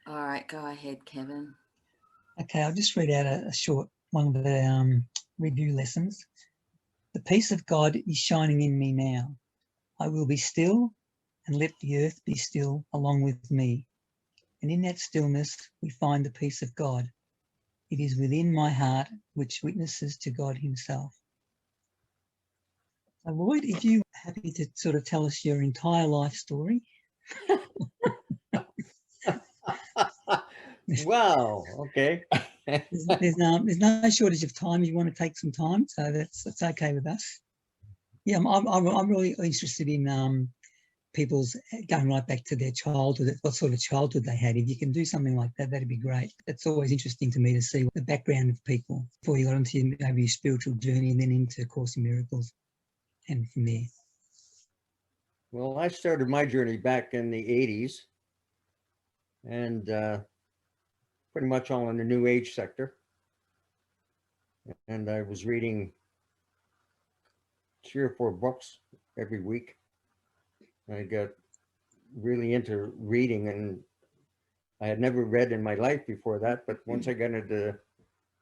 All right, go ahead, Kevin. Okay, I'll just read out a short one of the review lessons. The peace of God is shining in me now. I will be still and let the earth be still along with me. And in that stillness, we find the peace of God. It is within my heart, which witnesses to God himself. So Lloyd, if you're happy to sort of tell us your entire life story. Wow, okay. There's no shortage of time. You want to take some time, so that's okay with us. Yeah, I'm really interested in people's going right back to their childhood, what sort of childhood they had. If you can do something like that, that'd be great. It's always interesting to me to see the background of people before you got onto maybe your spiritual journey and then into Course in Miracles, and from there. Well, I started my journey back in the 80s, and pretty much all in the New Age sector. And I was reading 3 or 4 books every week. I got really into reading, and I had never read in my life before that. But once I got into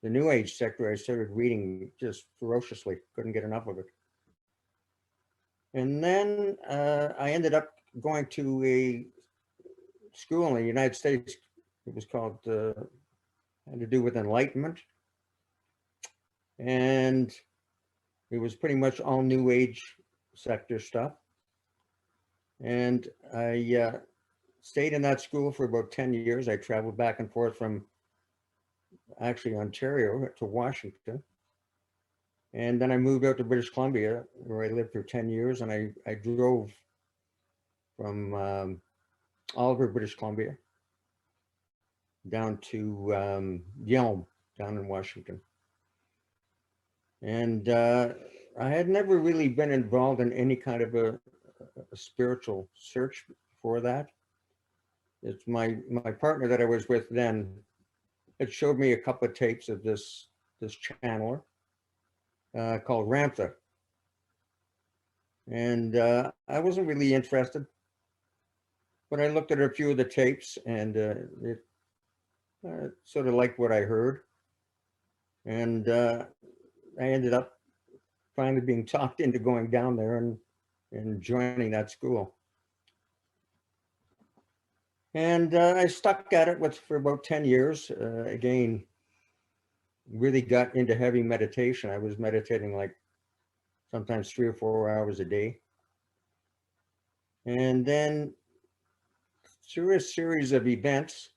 the New Age sector, I started reading just ferociously. Couldn't get enough of it. And then I ended up going to a school in the United States. It was called, had to do with enlightenment. And it was pretty much all New Age sector stuff. And I stayed in that school for about 10 years. I traveled back and forth from actually Ontario to Washington. And then I moved out to British Columbia, where I lived for 10 years. And I drove from Oliver, British Columbia, down to Yelm, down in Washington. And I had never really been involved in any kind of a spiritual search for that. It's my partner that I was with then, it showed me a couple of tapes of this channeler called Ramtha. And I wasn't really interested, but I looked at a few of the tapes, and it sort of liked what I heard. And I ended up finally being talked into going down there and joining that school. And I stuck at it for about 10 years. Again, really got into heavy meditation. I was meditating like sometimes 3 or 4 hours a day. And then through a series of events,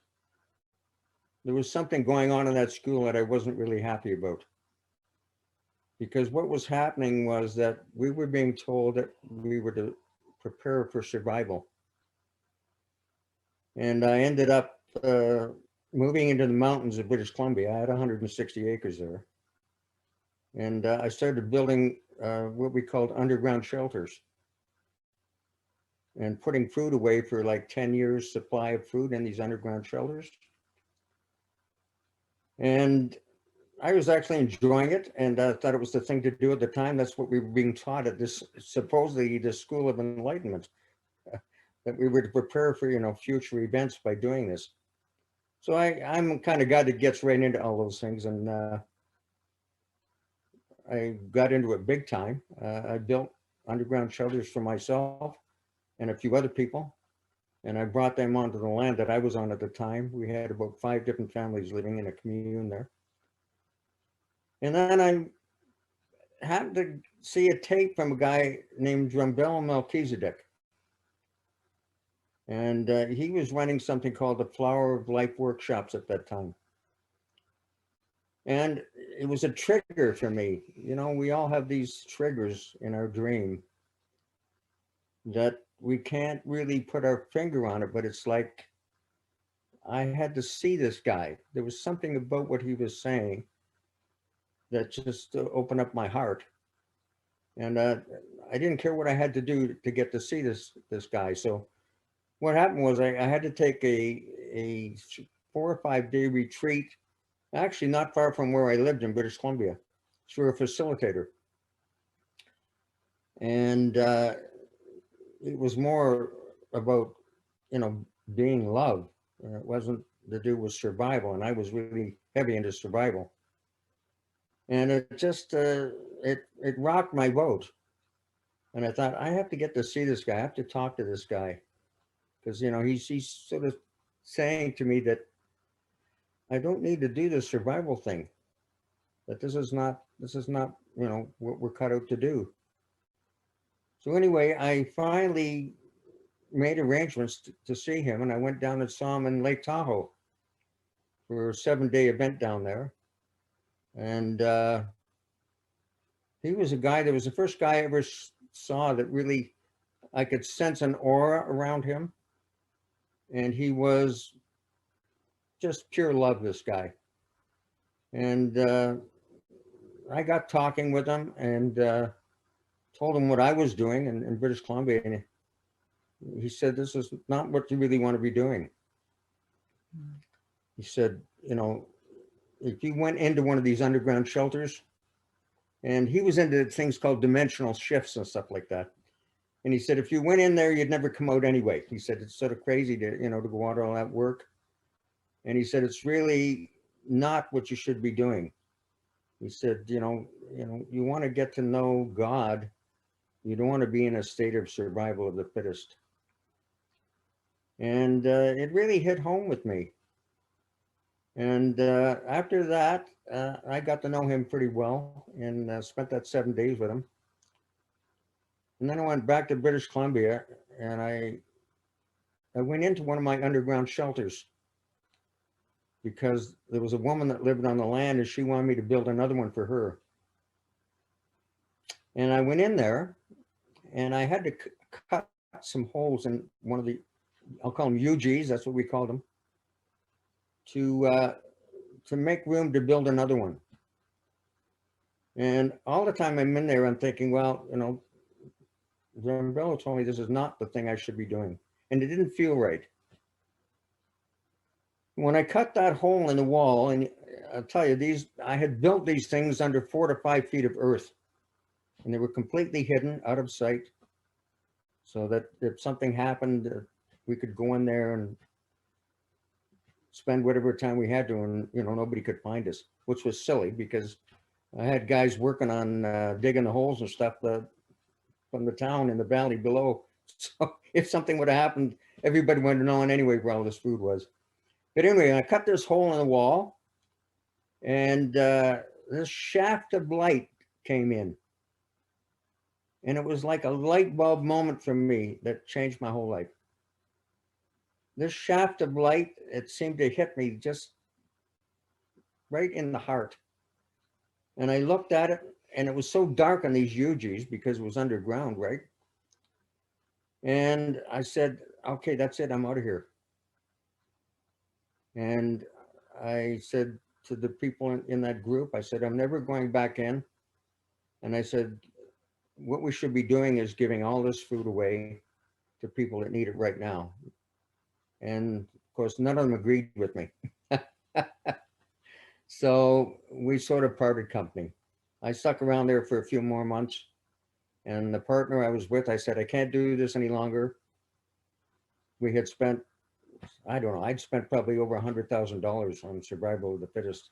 there was something going on in that school that I wasn't really happy about. Because what was happening was that we were being told that we were to prepare for survival. And I ended up moving into the mountains of British Columbia. I had 160 acres there. And I started building what we called underground shelters, and putting food away for like 10 years supply of food in these underground shelters. And I was actually enjoying it, and I thought it was the thing to do at the time. That's what we were being taught at this, supposedly the School of Enlightenment, that we were to prepare for, future events by doing this. So I'm kind of guy that gets right into all those things, and I got into it big time. I built underground shelters for myself and a few other people, and I brought them onto the land that I was on at the time. We had about 5 different families living in a commune there. And then I happened to see a tape from a guy named Drumbell Melchizedek. And he was running something called the Flower of Life workshops at that time. And it was a trigger for me. We all have these triggers in our dream that we can't really put our finger on it, but it's like I had to see this guy. There was something about what he was saying that just opened up my heart. And I didn't care what I had to do to get to see this guy. So what happened was I had to take a 4 or 5 day retreat, actually not far from where I lived in British Columbia, through a facilitator. And it was more about, being love. It wasn't to do with survival, and I was really heavy into survival. And it just, it rocked my boat. And I thought, I have to get to see this guy. I have to talk to this guy. Because, you know, he's sort of saying to me that I don't need to do the survival thing. That this is not, you know, what we're cut out to do. So anyway, I finally made arrangements to see him, and I went down and saw him in Lake Tahoe for a 7-day event down there. And he was a guy that was the first guy I ever saw that really, I could sense an aura around him. And he was just pure love, this guy. And I got talking with him and told him what I was doing in British Columbia. And he said, this is not what you really want to be doing. He said, you know, if you went into one of these underground shelters, and he was into things called dimensional shifts and stuff like that. And he said, if you went in there, you'd never come out anyway. He said, it's sort of crazy to, you know, to go out all that work. And he said, it's really not what you should be doing. He said, you know, you want to get to know God. You don't want to be in a state of survival of the fittest. And it really hit home with me. And after that, I got to know him pretty well and spent that 7 days with him. And then I went back to British Columbia, and I went into one of my underground shelters because there was a woman that lived on the land and she wanted me to build another one for her. And I went in there and I had to cut some holes in one of the, I'll call them UGs, that's what we called them, to make room to build another one. And all the time I'm in there, I'm thinking, well, you know, Zambello told me this is not the thing I should be doing. And it didn't feel right. When I cut that hole in the wall, and I'll tell you, I had built these things under 4 to 5 feet of earth, and they were completely hidden, out of sight, so that if something happened, we could go in there and spend whatever time we had to, and, you know, nobody could find us, which was silly because I had guys working on digging the holes and stuff from the town in the valley below. So if something would have happened, everybody would have known anyway where all this food was. But anyway, I cut this hole in the wall, and this shaft of light came in. And it was like a light bulb moment for me that changed my whole life. This shaft of light, it seemed to hit me just right in the heart. And I looked at it, and it was so dark on these UGs because it was underground, right? And I said, okay, that's it, I'm out of here. And I said to the people in that group, I said, I'm never going back in. And I said, what we should be doing is giving all this food away to people that need it right now. And of course, none of them agreed with me. So we sort of parted company. I stuck around there for a few more months. And the partner I was with, I said, I can't do this any longer. We had spent, I don't know, I'd spent probably over $100,000 on survival of the fittest.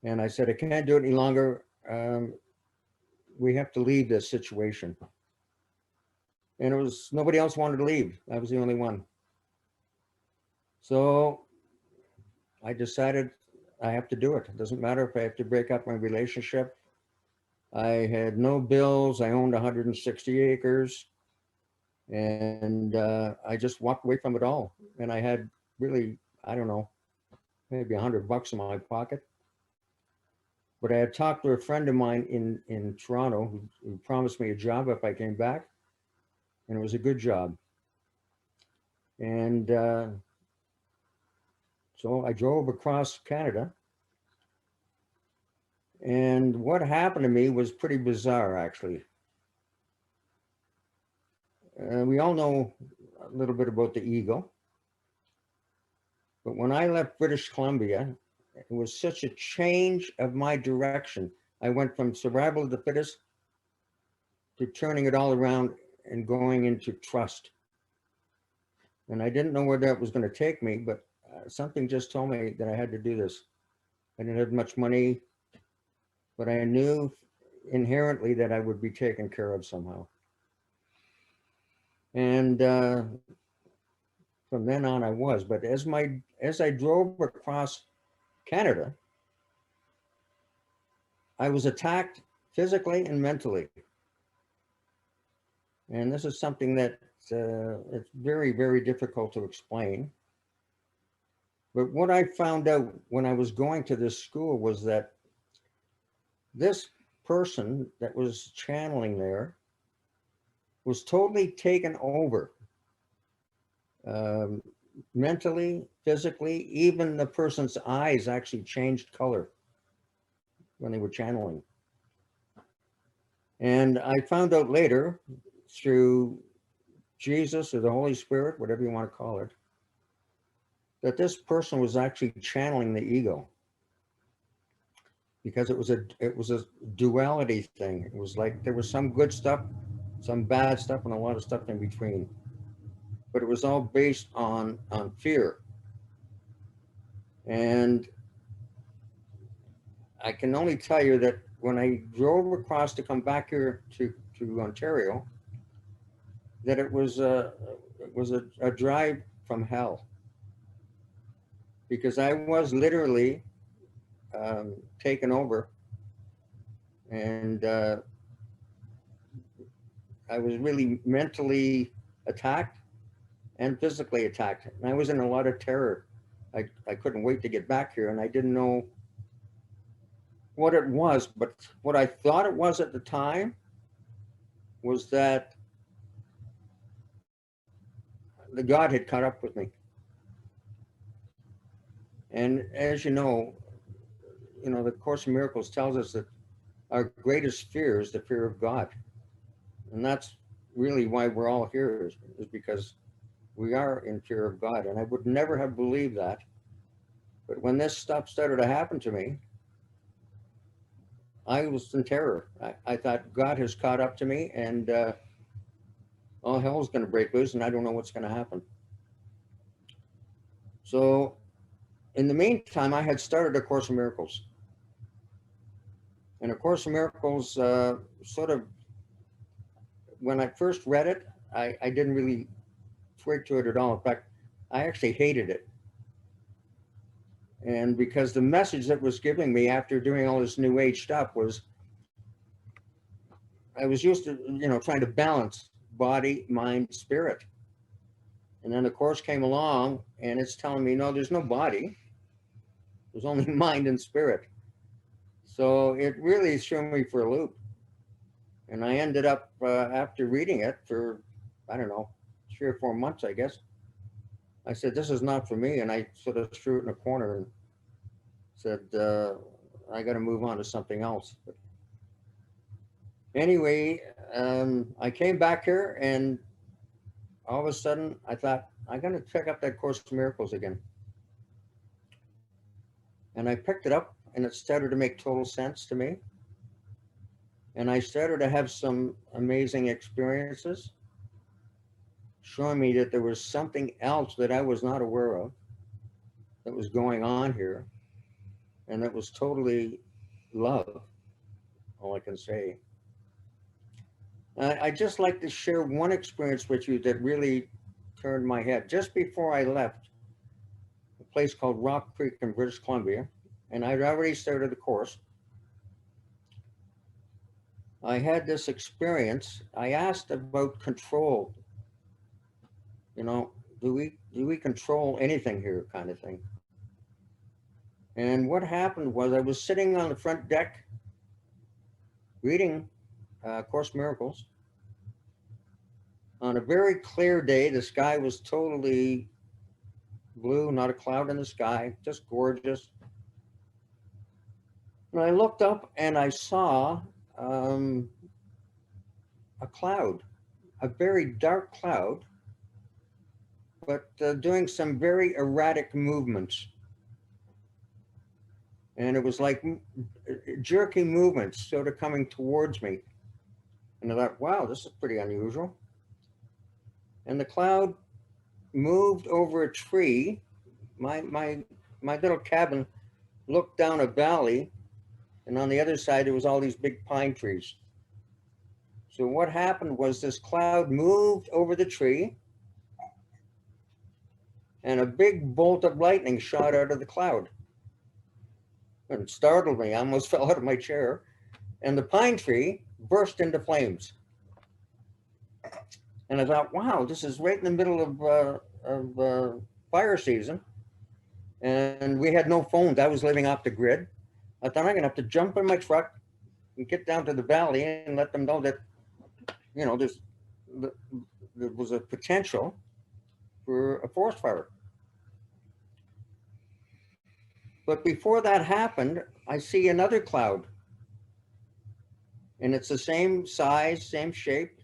And I said, I can't do it any longer. We have to leave this situation. And it was, nobody else wanted to leave. I was the only one. So I decided I have to do it. It doesn't matter if I have to break up my relationship. I had no bills. I owned 160 acres. And I just walked away from it all. And I had really, I don't know, maybe $100 in my pocket. But I had talked to a friend of mine in Toronto who promised me a job if I came back. And it was a good job. And so I drove across Canada. And what happened to me was pretty bizarre, actually. We all know a little bit about the ego. But when I left British Columbia, it was such a change of my direction. I went from survival of the fittest to turning it all around and going into trust. And I didn't know where that was going to take me, but something just told me that I had to do this. I didn't have much money, but I knew inherently that I would be taken care of somehow. And from then on I was, but as I drove across Canada, I was attacked physically and mentally. And this is something that it's very, very difficult to explain. But what I found out when I was going to this school was that this person that was channeling there was totally taken over, mentally, physically. Even the person's eyes actually changed color when they were channeling. And I found out later through Jesus or the Holy Spirit, whatever you want to call it, that this person was actually channeling the ego, because it was a duality thing. It was like there was some good stuff, some bad stuff, and a lot of stuff in between. But it was all based on fear. And I can only tell you that when I drove across to come back here to Ontario, that it was a drive from hell, because I was literally taken over, and I was really mentally attacked and physically attacked. And I was in a lot of terror. I couldn't wait to get back here, and I didn't know what it was, but what I thought it was at the time was that the God had caught up with me. And as you know, the Course in Miracles tells us that our greatest fear is the fear of God. And that's really why we're all here, is because we are in fear of God. And I would never have believed that. But when this stuff started to happen to me, I was in terror. I thought God has caught up to me, and all hell's going to break loose, and I don't know what's going to happen. So in the meantime, I had started A Course in Miracles. And A Course in Miracles, sort of, when I first read it, I didn't really twig to it at all. In fact, I actually hated it. And because the message that was giving me after doing all this New Age stuff was, I was used to, trying to balance body, mind, spirit. And then the Course came along, and it's telling me, no, there's no body. There's only mind and spirit. So it really threw me for a loop. And I ended up, after reading it for, I don't know, 3 or 4 months, I guess, I said, this is not for me. And I sort of threw it in a corner and said, I got to move on to something else. But anyway, I came back here, and all of a sudden I thought, I'm going to pick up that Course in Miracles again. And I picked it up, and it started to make total sense to me. And I started to have some amazing experiences, showing me that there was something else that I was not aware of that was going on here. And that was totally love, all I can say. I'd just like to share one experience with you that really turned my head. Just before I left a place called Rock Creek in British Columbia, and I'd already started the Course, I had this experience. I asked about control. Do we control anything here, kind of thing? And what happened was, I was sitting on the front deck reading Course in Miracles on a very clear day. The sky was totally blue, not a cloud in the sky, just gorgeous. And I looked up and I saw a cloud, a very dark cloud, but doing some very erratic movements. And it was like jerky movements sort of coming towards me. And I thought, wow, this is pretty unusual. And the cloud moved over a tree my little cabin looked down a valley, and on the other side there was all these big pine trees. So what happened was this cloud moved over the tree, and a big bolt of lightning shot out of the cloud. And startled me. I almost fell out of my chair. And the pine tree burst into flames. And I thought, wow, this is right in the middle of fire season. And we had no phones. I was living off the grid. I thought I'm gonna have to jump in my truck and get down to the valley and let them know that, you know, there was a potential for a forest fire. But before that happened, I see another cloud. And it's the same size, same shape.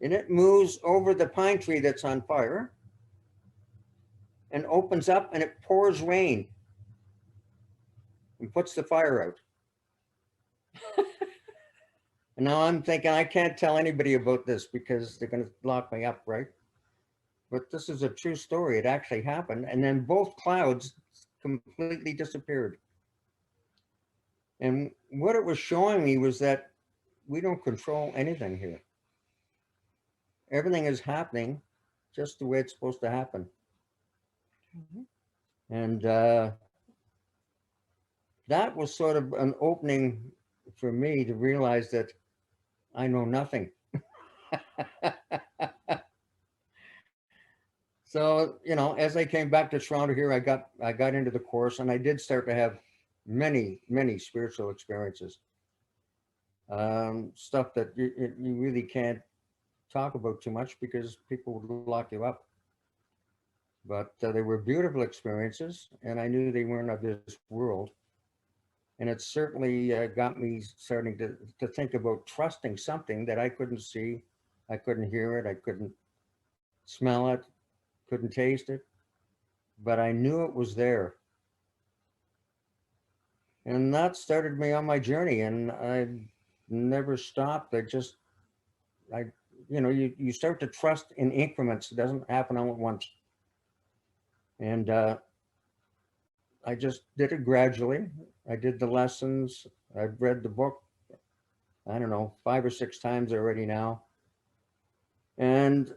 And it moves over the pine tree that's on fire and opens up, and it pours rain and puts the fire out. And now I'm thinking, I can't tell anybody about this because they're going to lock me up, right? But this is a true story. It actually happened. And then both clouds completely disappeared. And what it was showing me was that we don't control anything here. Everything is happening just the way it's supposed to happen. And that was sort of an opening for me to realize that I know nothing. So, you know, as I came back to Toronto here, I got into the course, and I did start to have many spiritual experiences. Stuff that you really can't talk about too much because people would lock you up. But they were beautiful experiences, and I knew they weren't of this world. And it certainly got me starting to think about trusting something that I couldn't see, I couldn't hear it, I couldn't smell it, couldn't taste it, but I knew it was there. And that started me on my journey, and I never stopped. You know, you start to trust in increments. It doesn't happen all at once. And I just did it gradually. I did the lessons. I've read the book, I don't know, 5 or 6 times already now. And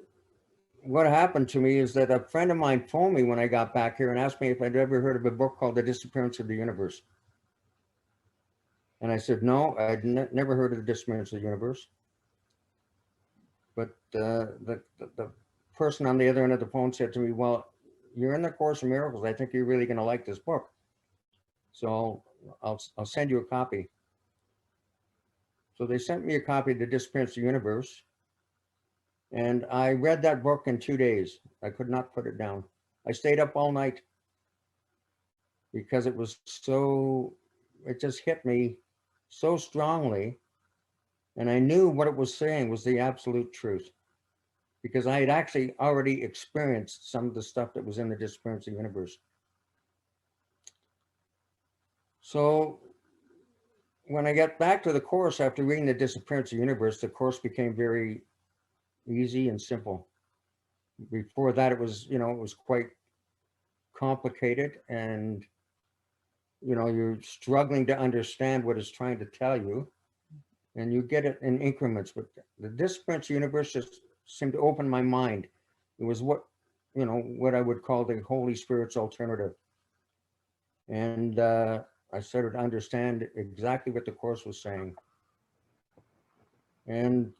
what happened to me is that a friend of mine phoned me when I got back here and asked me if I'd ever heard of a book called The Disappearance of the Universe. And I said, no, I'd never heard of The Disappearance of the Universe. But the person on the other end of the phone said to me, well, you're in the Course in Miracles. I think you're really going to like this book. So I'll send you a copy. So they sent me a copy of The Disappearance of the Universe. And I read that book in 2 days. I could not put it down. I stayed up all night because it was it just hit me so strongly. And I knew what it was saying was the absolute truth, because I had actually already experienced some of the stuff that was in The Disappearance of the Universe. So when I got back to the Course after reading The Disappearance of the Universe, the Course became very easy and simple. Before that, it was, you know, it was quite complicated, and, you know, you're struggling to understand what it's trying to tell you, and you get it in increments. But The Disappearance of the Universe just seemed to open my mind. It was what, you know, what I would call the Holy Spirit's alternative. And I started to understand exactly what the Course was saying, and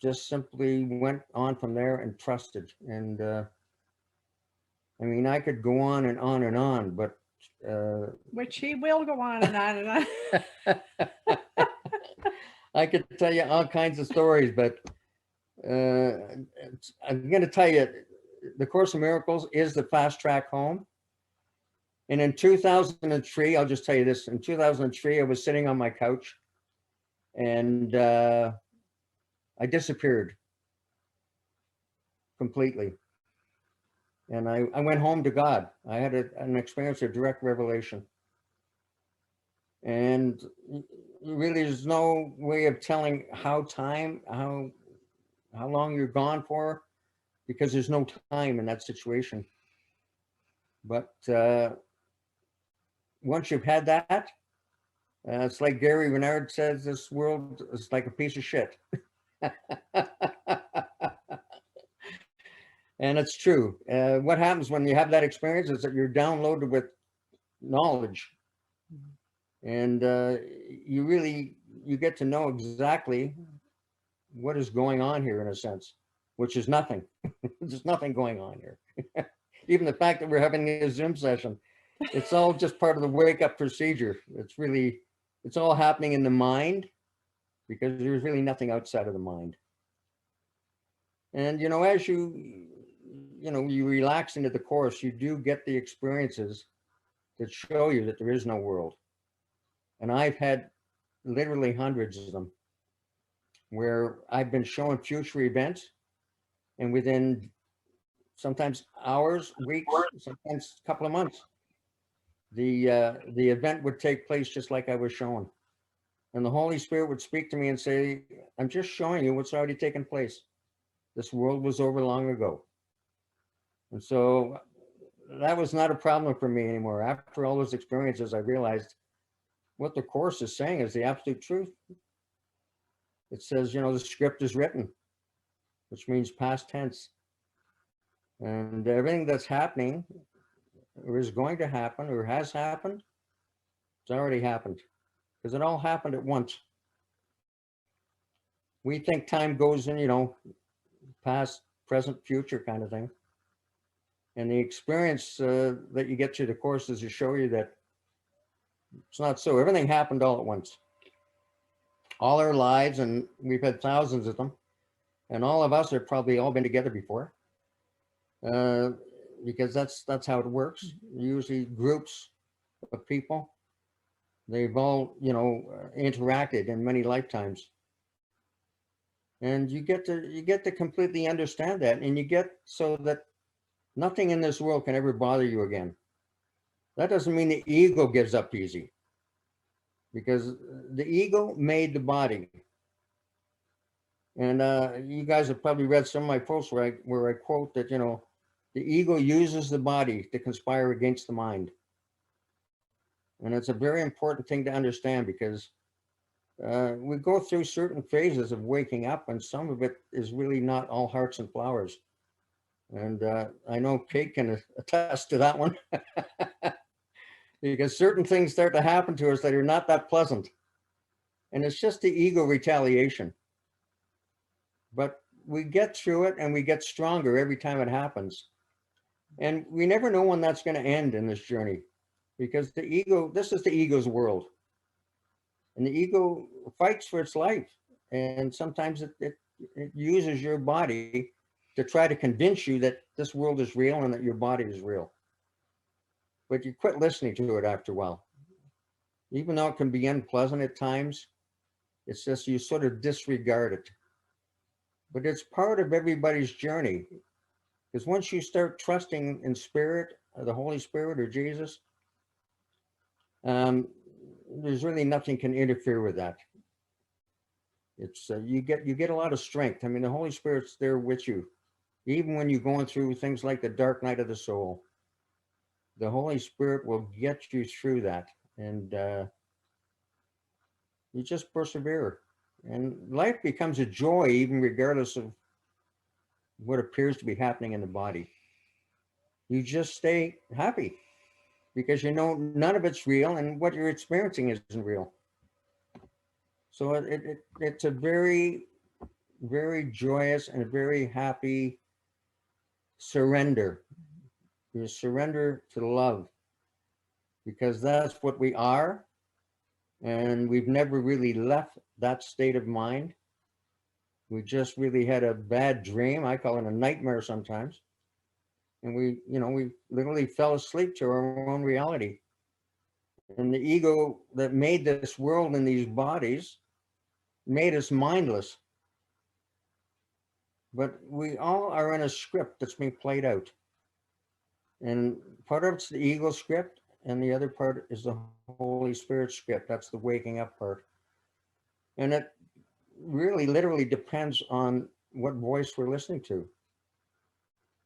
just simply went on from there and trusted. And I mean, I could go on and on and on, but which he will go on and on and on. I could tell you all kinds of stories, but I'm going to tell you, the Course in Miracles is the fast track home. And in 2003, I'll just tell you this, in 2003, I was sitting on my couch, and I disappeared completely. And I went home to God. I had an experience of direct revelation. And really, there's no way of telling how long you're gone for, because there's no time in that situation. But once you've had that, it's like Gary Renard says, this world is like a piece of shit. And it's true. What happens when you have that experience is that you're downloaded with knowledge, and you get to know exactly what is going on here, in a sense, which is nothing. There's nothing going on here. Even the fact that we're having a Zoom session, it's all just part of the wake up procedure. It's all happening in the mind, because there's really nothing outside of the mind. And, as you relax into the course, you do get the experiences that show you that there is no world. And I've had literally hundreds of them, where I've been shown future events, and within sometimes hours, weeks, sometimes a couple of months, the event would take place just like I was shown. And the Holy Spirit would speak to me and say, I'm just showing you what's already taken place. This world was over long ago. And so that was not a problem for me anymore. After all those experiences, I realized what the Course is saying is the absolute truth. It says, the script is written, which means past tense. And everything that's happening, or is going to happen, or has happened, it's already happened, because it all happened at once. We think time goes in, past, present, future kind of thing. And the experience that you get through the Course is to show you that it's not so. Everything happened all at once. All our lives, and we've had thousands of them, and all of us have probably all been together before, because that's how it works. Usually groups of people, they've all interacted in many lifetimes, and you get to completely understand that, and you get so that nothing in this world can ever bother you again. That doesn't mean the ego gives up easy, because the ego made the body. And you guys have probably read some of my posts where I quote that, the ego uses the body to conspire against the mind. And it's a very important thing to understand, because we go through certain phases of waking up, and some of it is really not all hearts and flowers. And I know Kate can attest to that one. Because certain things start to happen to us that are not that pleasant. And it's just the ego retaliation. But we get through it, and we get stronger every time it happens. And we never know when that's going to end in this journey, because the ego, this is the ego's world. And the ego fights for its life. And sometimes it uses your body to try to convince you that this world is real and that your body is real. But you quit listening to it after a while. Even though it can be unpleasant at times, it's just you sort of disregard it. But it's part of everybody's journey. Because once you start trusting in Spirit, or the Holy Spirit, or Jesus, there's really nothing can interfere with that. It's you get a lot of strength. I mean, the Holy Spirit's there with you, even when you're going through things like the dark night of the soul. The Holy Spirit will get you through that, and you just persevere, and life becomes a joy, even regardless of what appears to be happening in the body. You just stay happy, because none of it's real, and what you're experiencing isn't real. So it's a very, very joyous and a very happy surrender. You surrender to love, because that's what we are. And we've never really left that state of mind. We just really had a bad dream. I call it a nightmare sometimes. And we literally fell asleep to our own reality. And the ego that made this world and these bodies made us mindless. But we all are in a script that's being played out. And part of it's the ego script, and the other part is the Holy Spirit script. That's the waking up part. And it really literally depends on what voice we're listening to,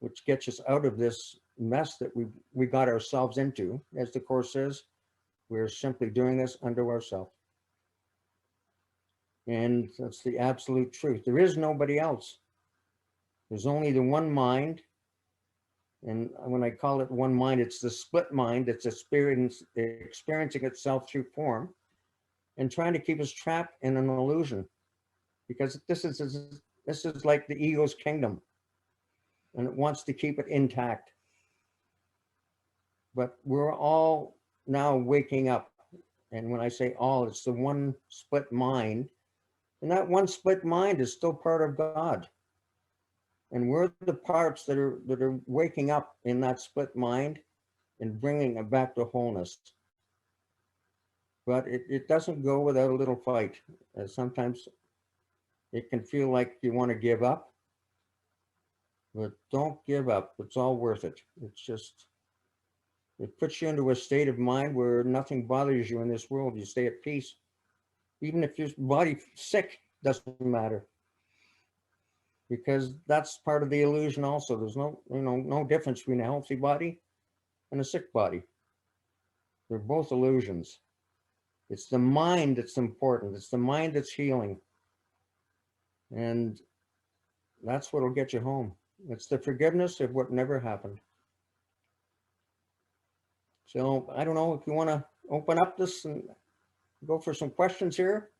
which gets us out of this mess that we got ourselves into. As the Course says, we're simply doing this unto ourselves. And that's the absolute truth. There is nobody else. There's only the one mind. And when I call it one mind, it's the split mind that's experiencing itself through form and trying to keep us trapped in an illusion. Because this is like the ego's kingdom, and it wants to keep it intact. But we're all now waking up. And when I say all, it's the one split mind. And that one split mind is still part of God. And we're the parts that are waking up in that split mind and bringing it back to wholeness. But it doesn't go without a little fight. Sometimes it can feel like you want to give up, but don't give up. It's all worth it. It's just, it puts you into a state of mind where nothing bothers you in this world. You stay at peace. Even if your body's sick, doesn't matter. Because that's part of the illusion also. There's no difference between a healthy body and a sick body. They're both illusions. It's the mind that's important. It's the mind that's healing. And that's what'll get you home. It's the forgiveness of what never happened. So I don't know if you want to open up this and go for some questions here.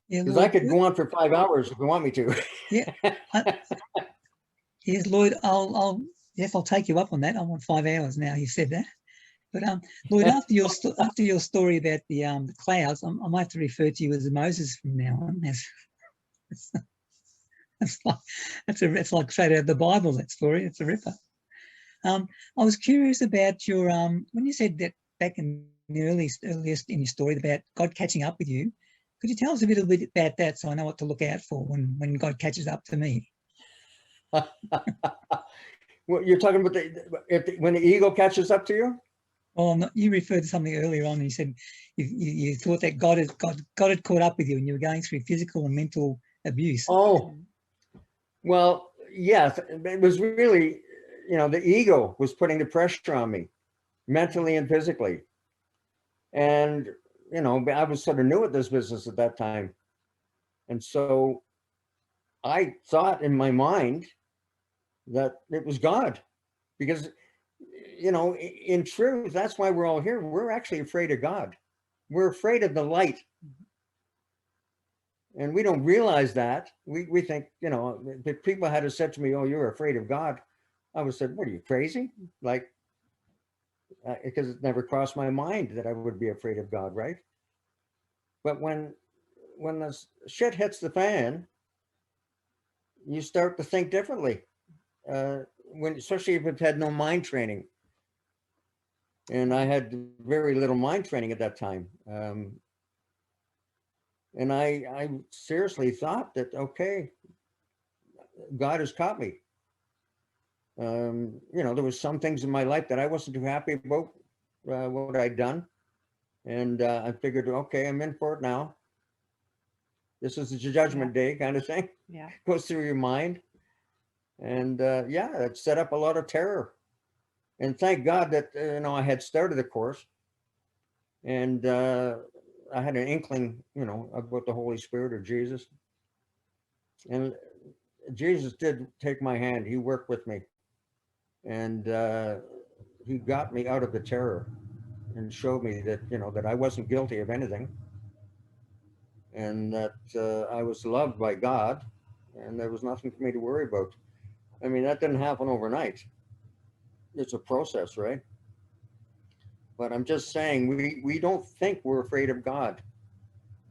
Yeah, Because I Lloyd, could go on for 5 hours if you want me to. yeah. Yes, Lloyd, I'll take you up on that. I want 5 hours now. You said that. But Lloyd, after your story about the clouds, I might have to refer to you as Moses from now on. It's like straight out of the Bible, that story. It's a ripper. I was curious about your when you said that back in the earliest in your story about God catching up with you. Could you tell us a little bit about that so I know what to look out for when God catches up to me? Well, you're talking about when the ego catches up to you? Oh, you referred to something earlier on, and you said you thought that God had caught up with you, and you were going through physical and mental abuse. Oh, well, yes. It was really, the ego was putting the pressure on me, mentally and physically. And, I was sort of new at this business at that time. And so I thought in my mind that it was God, because, in truth, that's why we're all here. We're actually afraid of God. We're afraid of the light. And we don't realize that. We think, if people had said to me, "Oh, you're afraid of God," I would have said, "What, are you crazy?" Like, because it never crossed my mind that I would be afraid of God, right? But when the shit hits the fan, you start to think differently. Especially if you've had no mind training. And I had very little mind training at that time. And I seriously thought that, okay, God has caught me. There was some things in my life that I wasn't too happy about what I'd done. And I figured, okay, I'm in for it now. This is the judgment day kind of thing. Yeah. Goes through your mind. And it set up a lot of terror. And thank God that, I had started the course. And I had an inkling, about the Holy Spirit or Jesus. And Jesus did take my hand. He worked with me. And he got me out of the terror and showed me that, that I wasn't guilty of anything. And that I was loved by God. And there was nothing for me to worry about. I mean, that didn't happen overnight. It's a process, right? But I'm just saying, we don't think we're afraid of God.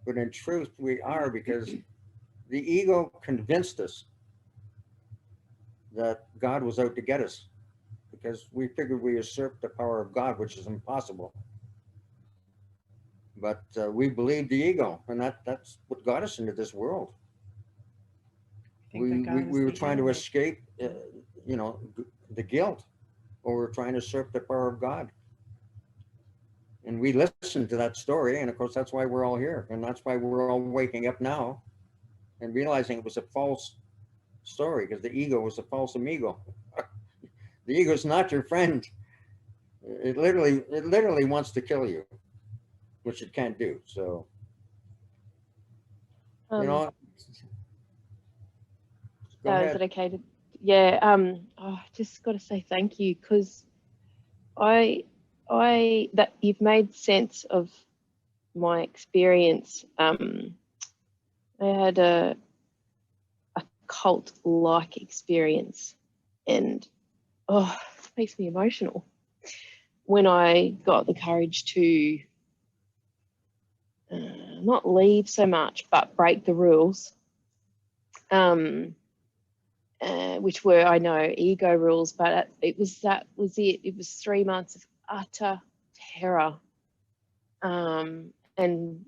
But in truth, we are, because the ego convinced us that God was out to get us, because we figured we usurped the power of God, which is impossible. But we believed the ego, and that's what got us into this world. We were trying to escape, the guilt, or we're trying to usurp the power of God. And we listened to that story, and of course, that's why we're all here, and that's why we're all waking up now and realizing it was a false story, because the ego was a false amigo. The The ego's not your friend. It literally wants to kill you, which it can't do. So, you know, go Is ahead. it okay to? Yeah. I just got to say thank you, because that you've made sense of my experience. I had a cult-like experience, and it makes me emotional when I got the courage to not leave so much, but break the rules, which were, I know, ego rules, but it was 3 months of utter terror. And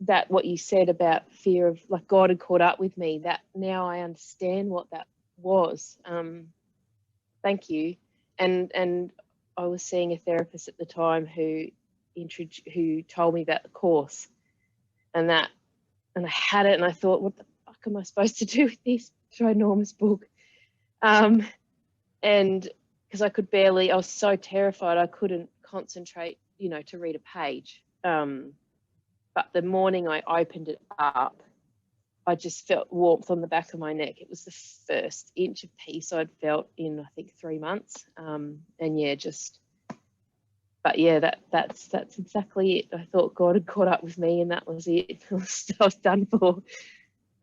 that what you said about fear of, like, God had caught up with me, that now I understand what that was. Thank you. And I was seeing a therapist at the time who told me about the course, and I had it, and I thought, what the fuck am I supposed to do with this ginormous book? And because I was so terrified I couldn't concentrate, to read a page. But the morning I opened it up, I just felt warmth on the back of my neck. It was the first inch of peace I'd felt in, I think, 3 months. And yeah, but yeah, that's exactly it. I thought God had caught up with me, and that was it. I was done for.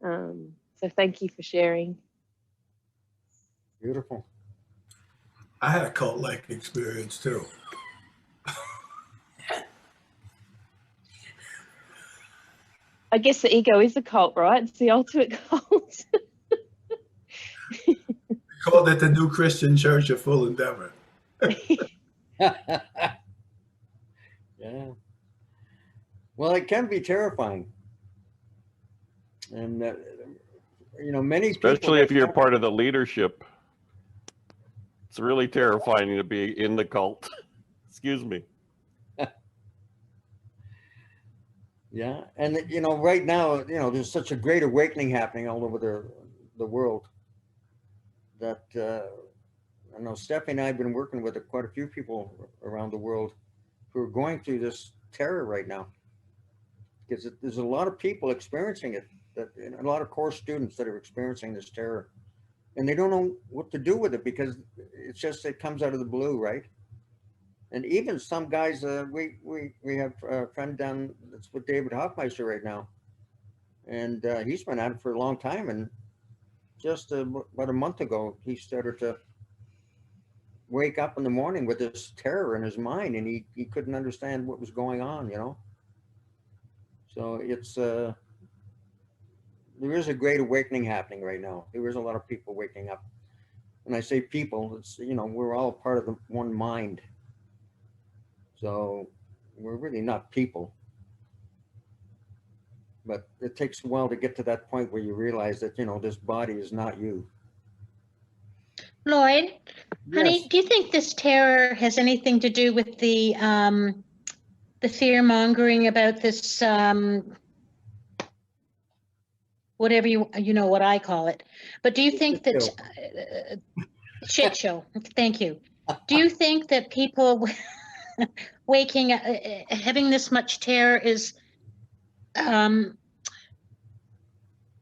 So thank you for sharing. Beautiful. I had a cult-like experience too. I guess the ego is a cult, right? It's the ultimate cult. We called it the New Christian Church of Full Endeavor. Yeah. Well, it can be terrifying. And, many people. Especially if you're part of the leadership. It's really terrifying to be in the cult. Excuse me. Yeah. And, right now, there's such a great awakening happening all over the world that, I know Stephanie and I have been working with quite a few people around the world who are going through this terror right now. Because there's a lot of people experiencing it, a lot of course students that are experiencing this terror, and they don't know what to do with it, because it comes out of the blue, right? And even some guys, we have a friend down that's with David Hoffmeister right now, and he's been at it for a long time, and just about a month ago, he started to wake up in the morning with this terror in his mind, and he couldn't understand what was going on, So it's there is a great awakening happening right now. There is a lot of people waking up. And I say people, it's, we're all part of the one mind. So we're really not people. But it takes a while to get to that point where you realize that, this body is not you. Lloyd, honey, Yes. do you think this terror has anything to do with the fear mongering about this, whatever you know what I call it? But do you think that shit show? Thank you. Do you think that people waking up, having this much terror is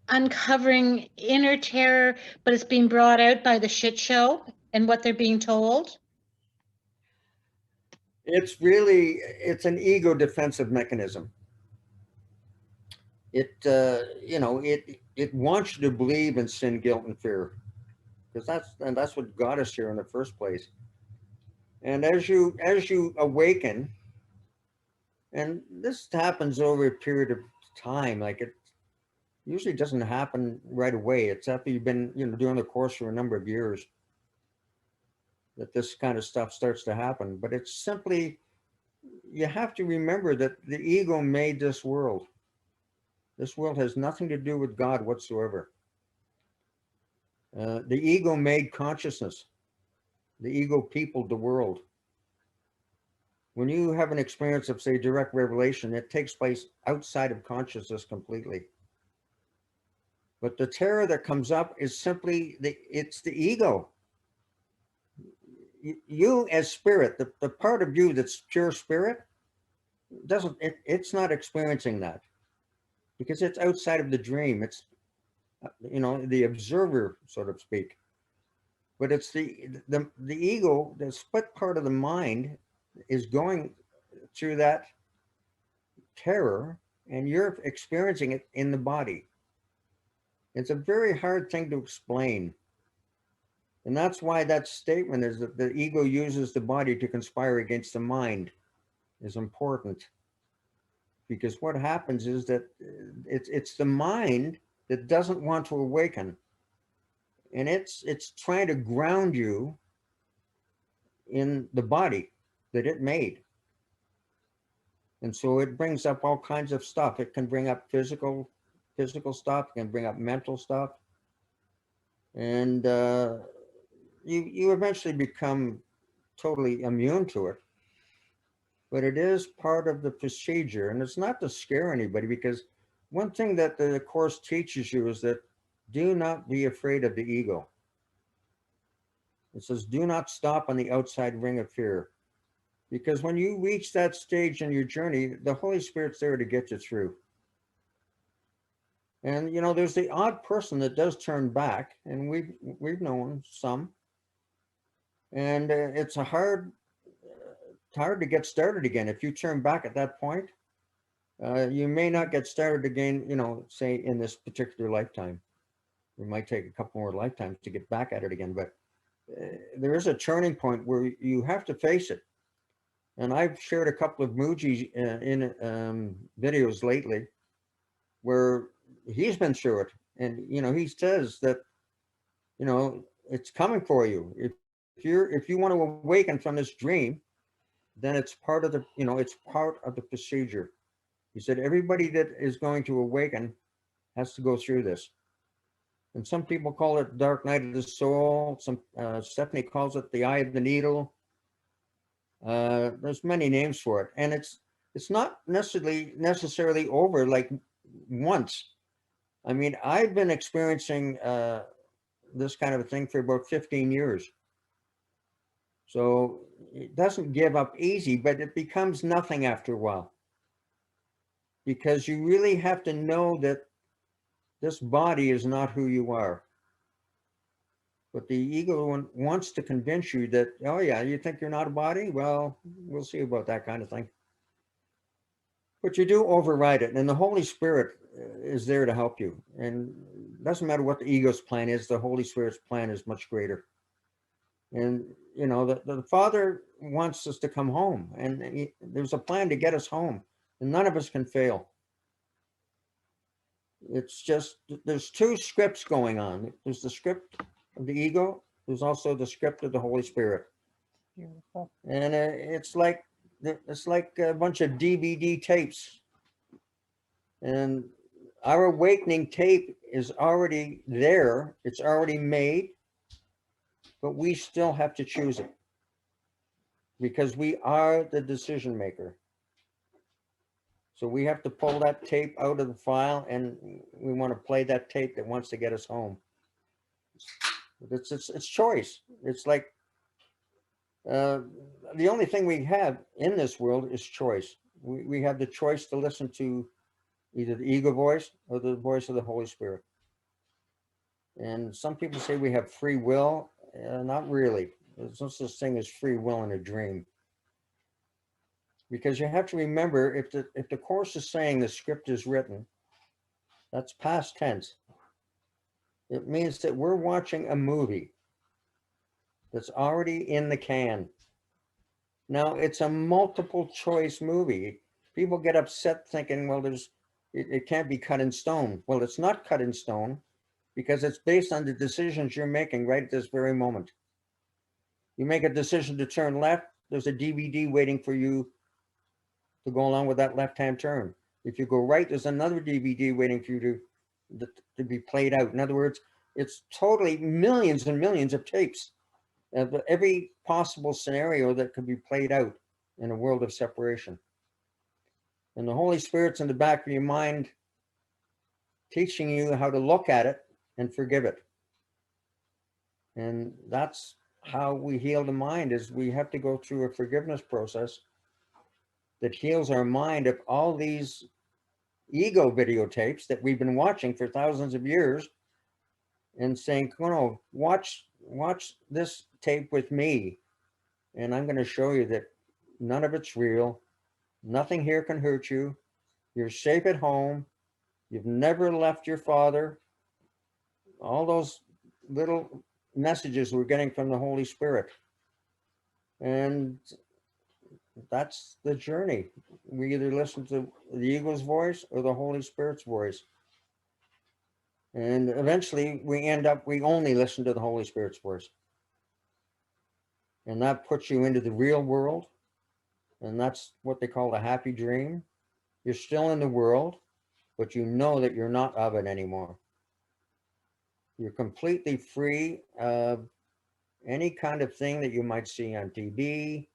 uncovering inner terror, but it's being brought out by the shit show and what they're being told? It's an ego defensive mechanism. It it wants you to believe in sin, guilt, and fear, because that's what got us here in the first place. And as you awaken, and this happens over a period of time, like it usually doesn't happen right away. It's after you've been doing the course for a number of years that this kind of stuff starts to happen. But it's simply, you have to remember that the ego made this world. This world has nothing to do with God whatsoever. The ego made consciousness. The ego peopled the world. When you have an experience of, say, direct revelation, it takes place outside of consciousness completely. But the terror that comes up is simply it's the ego. you as spirit, the part of you that's pure spirit, it's not experiencing that because it's outside of the dream. It's, the observer, so to speak. But it's the ego, the split part of the mind is going through that terror, and you're experiencing it in the body. It's a very hard thing to explain. And that's why that statement is that the ego uses the body to conspire against the mind is important. Because what happens is that it's the mind that doesn't want to awaken. And it's trying to ground you in the body that it made. And so it brings up all kinds of stuff. It can bring up physical stuff, it can bring up mental stuff. And you eventually become totally immune to it. But it is part of the procedure, and it's not to scare anybody, because one thing that the Course teaches you is that do not be afraid of the ego. It says, do not stop on the outside ring of fear. Because when you reach that stage in your journey, the Holy Spirit's there to get you through. And, there's the odd person that does turn back, and we've known some. And it's hard to get started again. If you turn back at that point, you may not get started again, say in this particular lifetime. It might take a couple more lifetimes to get back at it again, but there is a turning point where you have to face it. And I've shared a couple of Muji in videos lately where he's been through it. And, he says that, it's coming for you. If you want to awaken from this dream, then it's part of the, it's part of the procedure. He said, everybody that is going to awaken has to go through this. And some people call it dark night of the soul. Stephanie calls it the eye of the needle. There's many names for it. And it's not necessarily over like once. I mean, I've been experiencing this kind of a thing for about 15 years. So it doesn't give up easy, but it becomes nothing after a while. Because you really have to know that this body is not who you are. But the ego wants to convince you that, oh yeah, you think you're not a body? Well, we'll see about that kind of thing. But you do override it, and the Holy Spirit is there to help you. And it doesn't matter what the ego's plan is, the Holy Spirit's plan is much greater. And, the Father wants us to come home, and there's a plan to get us home, and none of us can fail. It's just, there's two scripts going on. There's the script of the ego. There's also the script of the Holy Spirit. Beautiful. And it's like a bunch of DVD tapes. And our awakening tape is already there. It's already made, but we still have to choose it because we are the decision maker. So we have to pull that tape out of the file, and we want to play that tape that wants to get us home. It's choice. It's like the only thing we have in this world is choice. We have the choice to listen to either the ego voice or the voice of the Holy Spirit. And some people say we have free will. Not really. There's no such thing as free will in a dream. Because you have to remember, if the Course is saying the script is written, that's past tense. It means that we're watching a movie that's already in the can. Now, it's a multiple choice movie. People get upset thinking, well, it can't be cut in stone. Well, it's not cut in stone because it's based on the decisions you're making right at this very moment. You make a decision to turn left, there's a DVD waiting for you to go along with that left-hand turn. If you go right, there's another DVD waiting for you to be played out. In other words, it's totally millions and millions of tapes of every possible scenario that could be played out in a world of separation. And the Holy Spirit's in the back of your mind teaching you how to look at it and forgive it. And that's how we heal the mind is we have to go through a forgiveness process that heals our mind of all these ego videotapes that we've been watching for thousands of years, and saying, no, watch this tape with me, and I'm going to show you that none of it's real. Nothing here can hurt you. You're safe at home. You've never left your father. All those little messages we're getting from the Holy Spirit. And that's the journey. We either listen to the ego's voice or the Holy Spirit's voice. And eventually we only listen to the Holy Spirit's voice. And that puts you into the real world. And that's what they call the happy dream. You're still in the world, but you know that you're not of it anymore. You're completely free of any kind of thing that you might see on TV,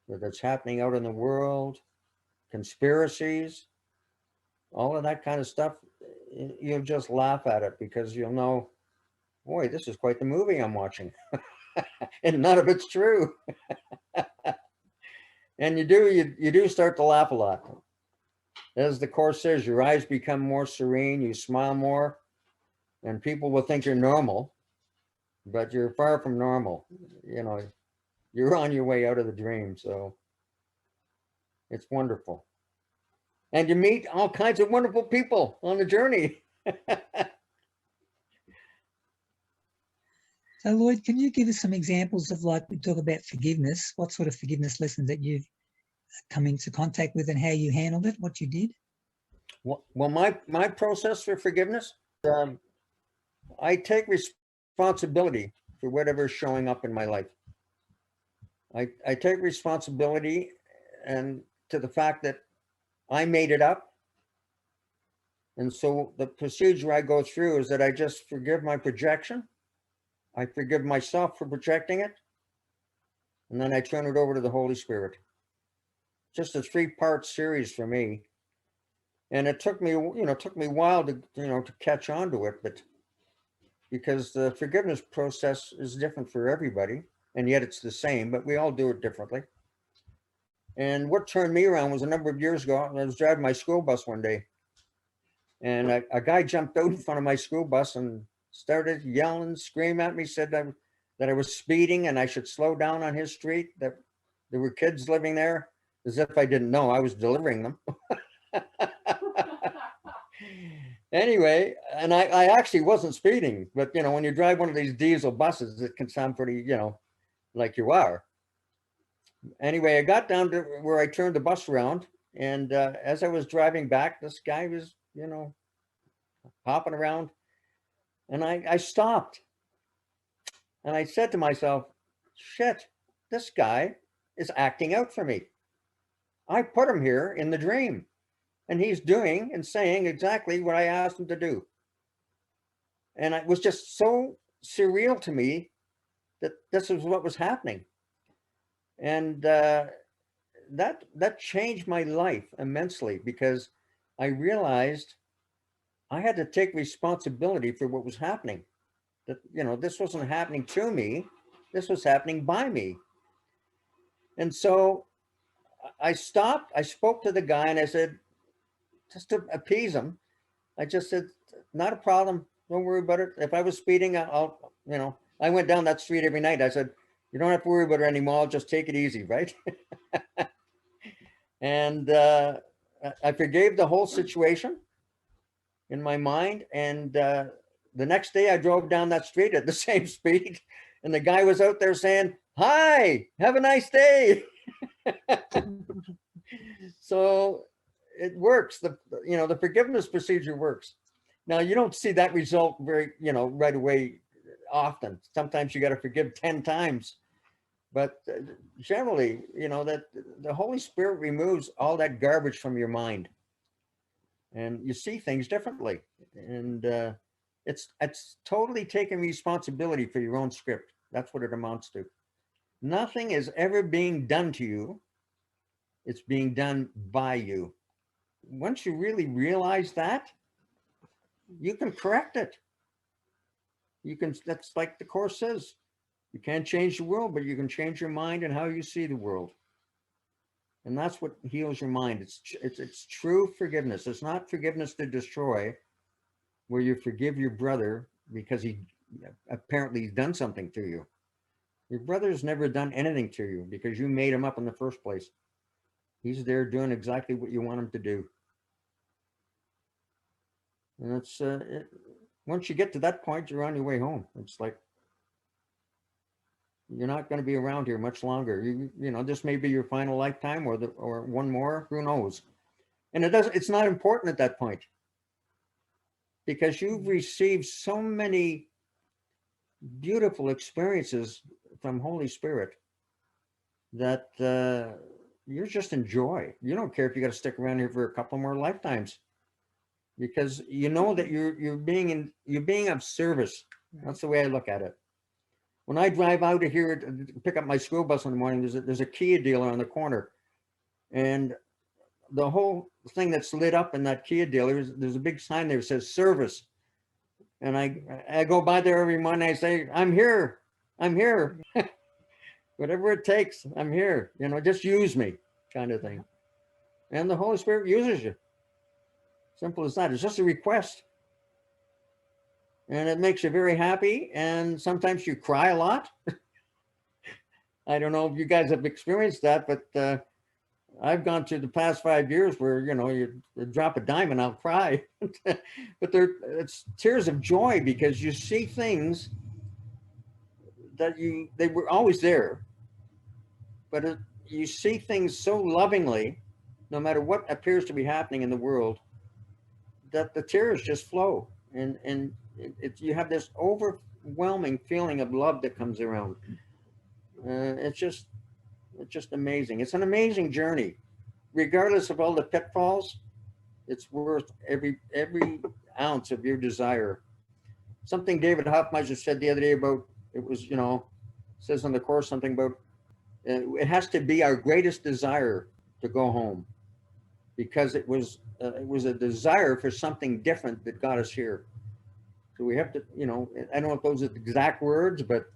or that's happening out in the world, conspiracies, all of that kind of stuff. You'll just laugh at it because you'll know, boy, this is quite the movie I'm watching. And none of it's true. And you do start to laugh a lot. As the Course says, your eyes become more serene, you smile more, and people will think you're normal, but you're far from normal. You know, you're on your way out of the dream. So it's wonderful. And you meet all kinds of wonderful people on the journey. So Lloyd, can you give us some examples of, like, we talk about forgiveness, what sort of forgiveness lessons that you've come into contact with and how you handled it, what you did? Well, my process for forgiveness, I take responsibility for whatever's showing up in my life. I take responsibility and to the fact that I made it up. And so the procedure I go through is that I just forgive my projection. I forgive myself for projecting it. And then I turn it over to the Holy Spirit. Just a 3-part series for me. And it took me, took me a while to, to catch on to it, but because the forgiveness process is different for everybody, and yet it's the same, but we all do it differently. And what turned me around was a number of years ago, I was driving my school bus one day, and a guy jumped out in front of my school bus and started yelling, screaming at me, said that I was speeding and I should slow down on his street, that there were kids living there, as if I didn't know I was delivering them. Anyway, and I actually wasn't speeding, but when you drive one of these diesel buses, it can sound pretty, like you are. Anyway, I got down to where I turned the bus around, and as I was driving back, this guy was, hopping around, and I stopped. And I said to myself, shit, this guy is acting out for me. I put him here in the dream, and he's doing and saying exactly what I asked him to do. And it was just so surreal to me that this is what was happening. And that changed my life immensely, because I realized I had to take responsibility for what was happening. That, this wasn't happening to me, this was happening by me. And so I stopped, I spoke to the guy, and I said, just to appease him, I just said, not a problem, don't worry about it. If I was speeding, I'll I went down that street every night. I said, you don't have to worry about it anymore, I'll just take it easy, right? And I forgave the whole situation in my mind. And the next day I drove down that street at the same speed, and the guy was out there saying, hi, have a nice day. So it works. The forgiveness procedure works. Now, you don't see that result very, right away often. Sometimes you got to forgive 10 times. But generally, that the Holy Spirit removes all that garbage from your mind, and you see things differently. And it's totally taking responsibility for your own script. That's what it amounts to. Nothing is ever being done to you. It's being done by you. Once you really realize that, you can correct it. You can, that's like the Course says, You can't change the world, but you can change your mind and how you see the world. And that's what heals your mind. It's true forgiveness. It's not forgiveness to destroy, where you forgive your brother because he apparently has done something to you. Your brother's never done anything to you because you made him up in the first place. He's there doing exactly what you want him to do. And it's once you get to that point, you're on your way home. It's like you're not going to be around here much longer. You know, this may be your final lifetime, or one more. Who knows? And it's not important at that point, because you've received so many beautiful experiences from Holy Spirit that you're just in joy. You don't care if you got to stick around here for a couple more lifetimes, because you know that you're being of service. That's the way I look at it. When I drive out of here to pick up my school bus in the morning, there's a Kia dealer on the corner, and the whole thing that's lit up in that Kia dealer, there's a big sign there that says service. And I go by there every morning. I say, I'm here. Whatever it takes, I'm here. You know, just use me, kind of thing. And the Holy Spirit uses you. Simple as that. It's just a request. And it makes you very happy. And sometimes you cry a lot. I don't know if you guys have experienced that, but I've gone through the past 5 years where, you know, you drop a dime and I'll cry. But it's tears of joy, because you see things that they were always there. But you see things so lovingly, no matter what appears to be happening in the world, that the tears just flow. And you have this overwhelming feeling of love that comes around. It's just amazing. It's an amazing journey. Regardless of all the pitfalls, it's worth every ounce of your desire. Something David Hoffmeister said the other day about, it was, you know, says on the course something about, it has to be our greatest desire to go home, because it was a desire for something different that got us here. So we have to, you know, I don't know if those are the exact words, but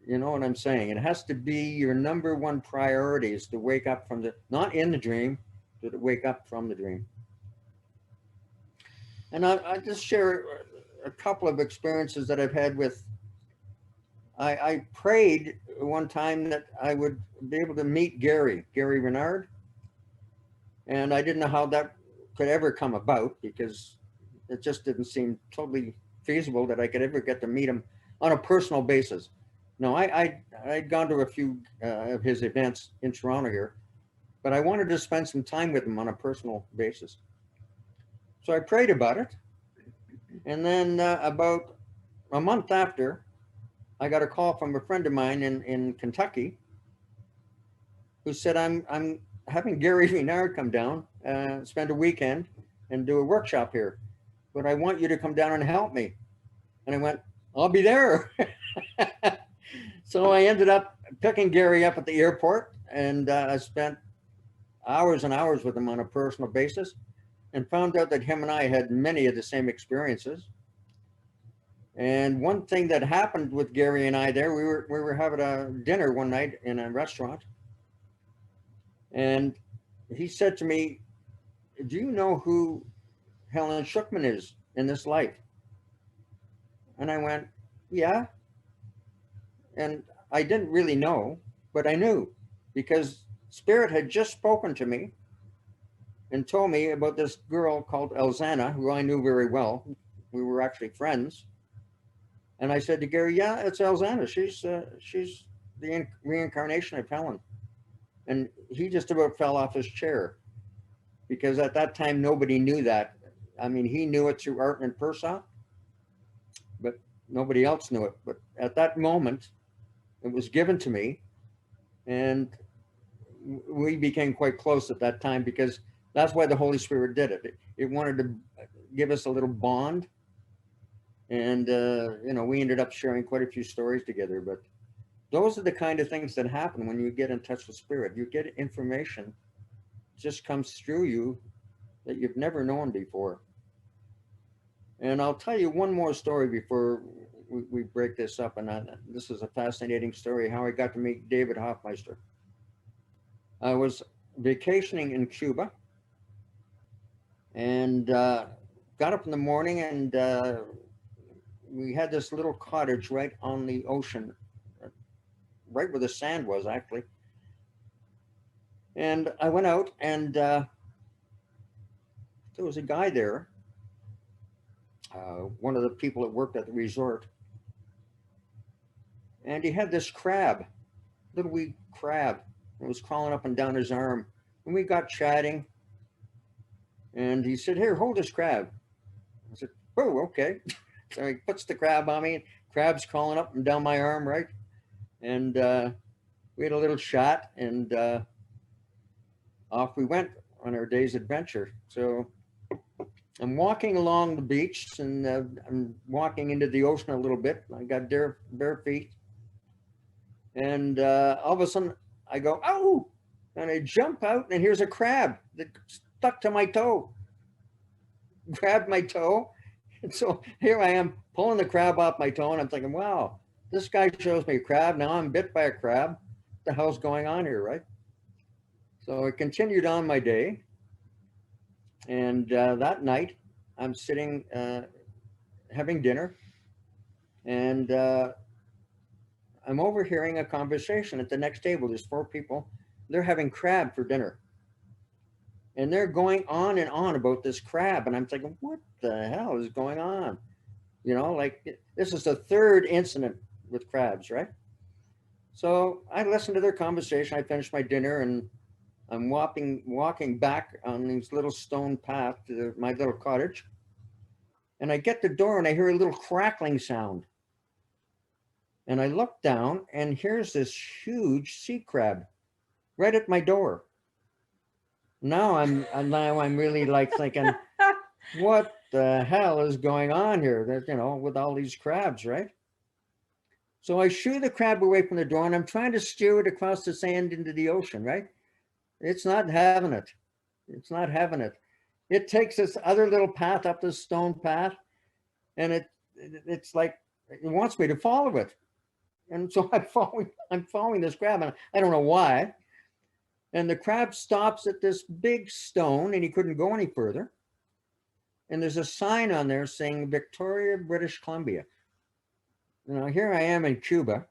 you know what I'm saying. It has to be your number one priority, is to wake up from not in the dream, but to wake up from the dream. And I just share a couple of experiences that I've had with, I prayed one time that I would be able to meet Gary Renard. And I didn't know how that could ever come about, because it just didn't seem totally feasible that I could ever get to meet him on a personal basis. No, I'd gone to a few of his events in Toronto here, but I wanted to spend some time with him on a personal basis. So I prayed about it. And then about a month after, I got a call from a friend of mine in Kentucky, who said, I'm having Gary Renard come down, spend a weekend and do a workshop here, but I want you to come down and help me. And I went, I'll be there. So I ended up picking Gary up at the airport, and I spent hours and hours with him on a personal basis, and found out that him and I had many of the same experiences. And one thing that happened with Gary and I there, we were having a dinner one night in a restaurant, and he said to me, do you know who Helen Schuckman is in this life? And I went, yeah. And I didn't really know, but I knew, because Spirit had just spoken to me and told me about this girl called Elzana, who I knew very well. We were actually friends. And I said to Gary, yeah, it's Elzana. She's the reincarnation of Helen. And he just about fell off his chair, because at that time, nobody knew that. I mean, he knew it through Art and Persa, but nobody else knew it. But at that moment, it was given to me, and we became quite close at that time, because that's why the Holy Spirit did it. It wanted to give us a little bond. And, you know, we ended up sharing quite a few stories together. But those are the kind of things that happen when you get in touch with Spirit. You get information, just comes through you that you've never known before. And I'll tell you one more story before we break this up, and this is a fascinating story, how I got to meet David Hoffmeister. I was vacationing in Cuba and got up in the morning, and we had this little cottage right on the ocean, right where the sand was actually. And I went out, and there was a guy there, one of the people that worked at the resort, and he had this crab, little wee crab. It was crawling up and down his arm, and we got chatting, and he said, "Here, hold this crab." I said, "Oh, okay." So he puts the crab on me, crab's crawling up and down my arm, right? And we had a little chat, and off we went on our day's adventure. So I'm walking along the beach, and I'm walking into the ocean a little bit. I got bare feet, and all of a sudden I go, "Oh!" And I jump out, and here's a crab that stuck to my toe, grabbed my toe. And so here I am pulling the crab off my toe, and I'm thinking, wow, this guy shows me a crab. Now I'm bit by a crab. What the hell's going on here, right? So I continued on my day. And that night I'm sitting having dinner, and I'm overhearing a conversation at the next table. There's 4 people. They're having crab for dinner. And they're going on and on about this crab. And I'm thinking, what the hell is going on? You know, like, this is the 3rd incident with crabs, right? So I listened to their conversation. I finished my dinner, and I'm walking back on this little stone path to my little cottage. And I get the door, and I hear a little crackling sound. And I look down, and here's this huge sea crab right at my door. Now I'm really like thinking, what the hell is going on here? That, you know, with all these crabs, right? So I shoo the crab away from the door, and I'm trying to steer it across the sand into the ocean, right? It's not having it. It's not having it. It takes this other little path up this stone path, and it's like it wants me to follow it. And so I'm following this crab, and I don't know why. And the crab stops at this big stone, and he couldn't go any further. And there's a sign on there saying Victoria, British Columbia. Now here I am in Cuba,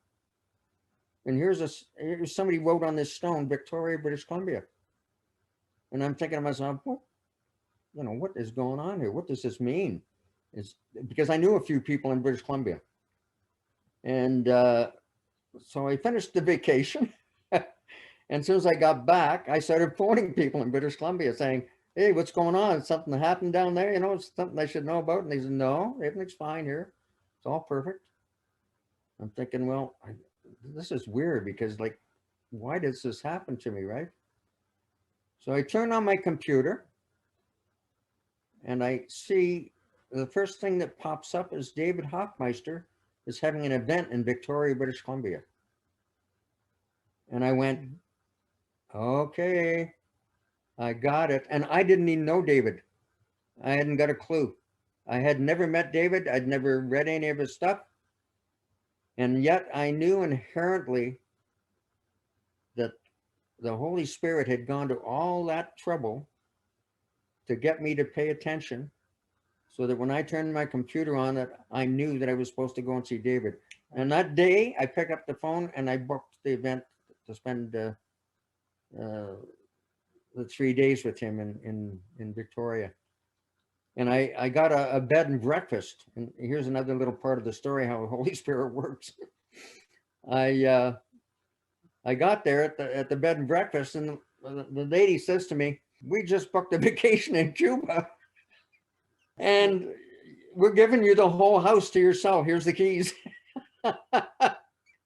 and here's somebody wrote on this stone, Victoria, British Columbia. And I'm thinking to myself, what is going on here? What does this mean? It's because I knew a few people in British Columbia. And so I finished the vacation. And as soon as I got back, I started phoning people in British Columbia saying, "Hey, what's going on? Something happened down there? You know, it's something I should know about?" And they said, "No, everything's fine here. It's all perfect." I'm thinking, well, this is weird, because like, why does this happen to me, right? So I turn on my computer, and I see the first thing that pops up is David Hoffmeister is having an event in Victoria, British Columbia. And I went, okay, I got it. And I didn't even know David. I hadn't got a clue. I had never met David. I'd never read any of his stuff. And yet I knew inherently that the Holy Spirit had gone to all that trouble to get me to pay attention, so that when I turned my computer on, that I knew that I was supposed to go and see David. And that day I picked up the phone and I booked the event to spend the 3 days with him in Victoria. And I got a bed and breakfast. And here's another little part of the story, how the Holy Spirit works. I got there at the bed and breakfast, and the lady says to me, "We just booked a vacation in Cuba, and we're giving you the whole house to yourself. Here's the keys."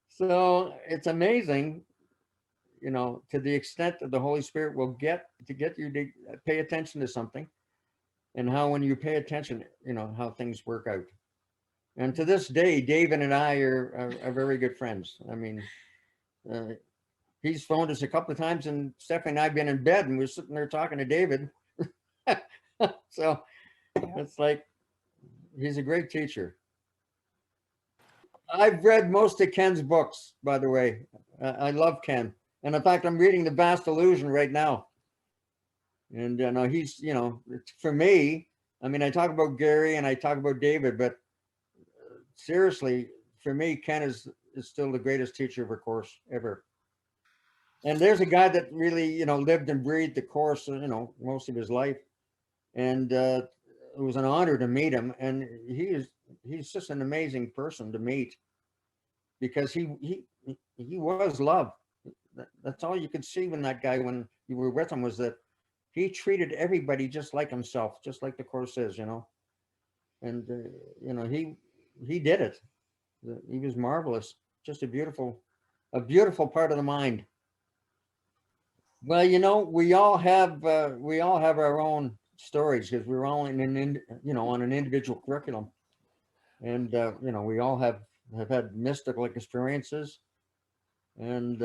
So it's amazing, you know, to the extent that the Holy Spirit will get you to pay attention to something, and how when you pay attention, you know, how things work out. And to this day, David and I are very good friends. I mean, he's phoned us a couple of times, and Stephanie and I have been in bed, and we're sitting there talking to David. So it's like, he's a great teacher. I've read most of Ken's books, by the way. I love Ken. And in fact, I'm reading The Vast Illusion right now. And he's, for me, I mean, I talk about Gary and I talk about David, but seriously, for me, Ken is still the greatest teacher of a course ever. And there's a guy that really, lived and breathed the course, most of his life. And it was an honor to meet him. And he's just an amazing person to meet, because he was love. That's all you could see in that guy when you were with him, was that he treated everybody just like himself, just like the course says, and he did it. He was marvelous. Just a beautiful part of the mind. Well, we all have our own stories, because we're all on an individual curriculum, and we all have had mystical experiences, and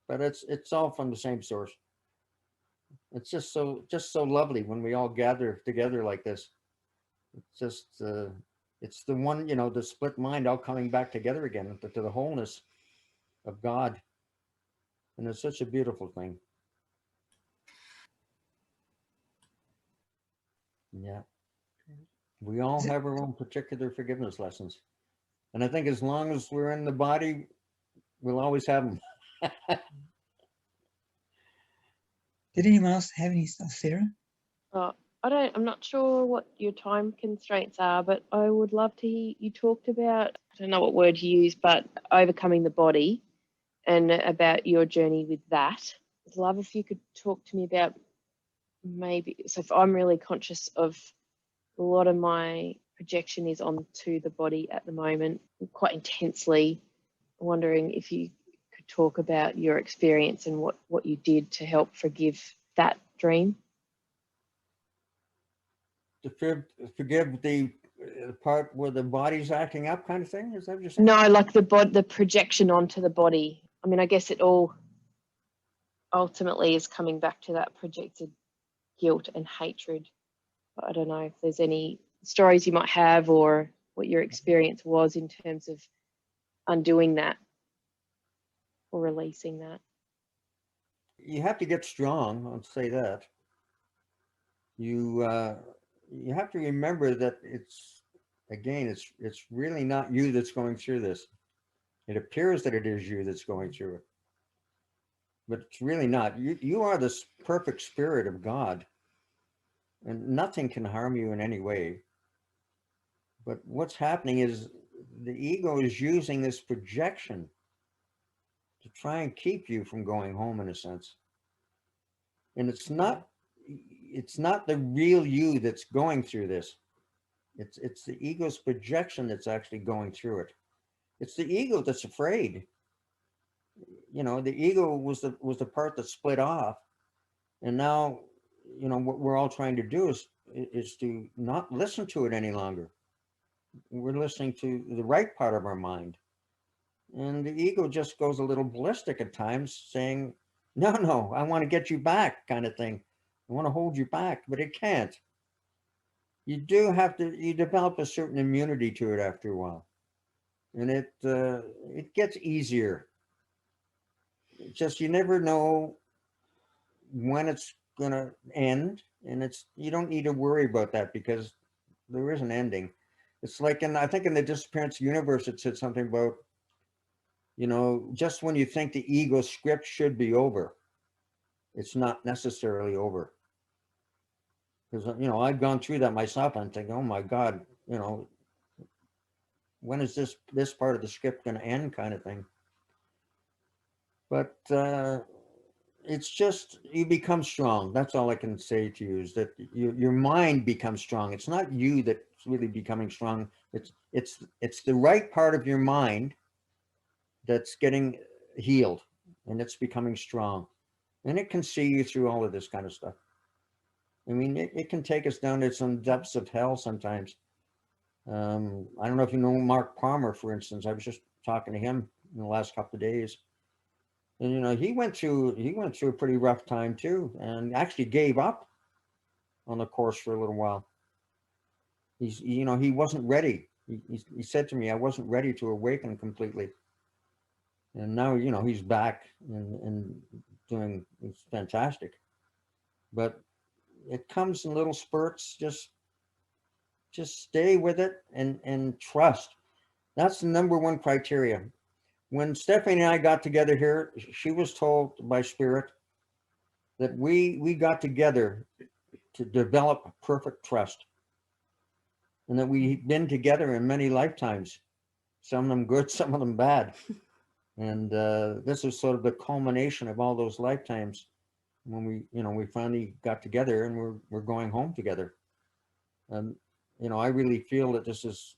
but it's all from the same source. It's just so lovely when we all gather together like this. It's just it's the one, the split mind all coming back together again to the wholeness of God, and it's such a beautiful thing. Yeah, we all have our own particular forgiveness lessons, and I think as long as we're in the body, we'll always have them. Did anyone else have any stuff, Sarah? I'm not sure what your time constraints are, but I would love to hear you talked about, I don't know what word you use, but overcoming the body and about your journey with that. I'd love if you could talk to me about so if I'm really conscious of a lot of my projection is onto the body at the moment, quite intensely. wondering if you could talk about your experience and what you did to help forgive that dream. To forgive the part where the body's acting up, kind of thing? Is that what you're saying? No, like the projection onto the body. I mean, I guess it all ultimately is coming back to that projected guilt and hatred. But I don't know if there's any stories you might have or what your experience was in terms of undoing that or releasing that. You have to get strong, I'll say that. You have to remember that it's really not you that's going through this. It appears that it is you that's going through it, but it's really not. You are this perfect spirit of God, and nothing can harm you in any way. But what's happening is the ego is using this projection to try and keep you from going home, in a sense. And it's not the real you that's going through this. It's the ego's projection that's actually going through it. It's the ego that's afraid. The ego was the part that split off, and now, what we're all trying to do is to not listen to it any longer. We're listening to the right part of our mind, and the ego just goes a little ballistic at times, saying, "No, I want to get you back," kind of thing. I want to hold you back, but it can't. You develop a certain immunity to it after a while, and it gets easier. It's just you never know when it's gonna end, and you don't need to worry about that because there is an ending. It's like I think in the Disappearance Universe, it said something about, just when you think the ego script should be over, it's not necessarily over. Because I've gone through that myself. I'm thinking, oh my God, when is this part of the script going to end, kind of thing. But it's just, you become strong. That's all I can say to you, is that your mind becomes strong. It's not you that's really becoming strong. It's the right part of your mind that's getting healed, and it's becoming strong, and it can see you through all of this kind of stuff. I mean, it can take us down to some depths of hell sometimes. I don't know if you know Mark Palmer, for instance. I was just talking to him in the last couple of days, and he went through a pretty rough time too, and actually gave up on the course for a little while. He wasn't ready. He said to me, I wasn't ready to awaken completely. And now, you know, he's back and doing, it's fantastic. But it comes in little spurts. Just stay with it and trust. That's the number one criteria. When Stephanie and I got together here, she was told by Spirit that we got together to develop perfect trust, and that we've been together in many lifetimes, some of them good, some of them bad. And this is sort of the culmination of all those lifetimes when we finally got together, and we're going home together. And I really feel that this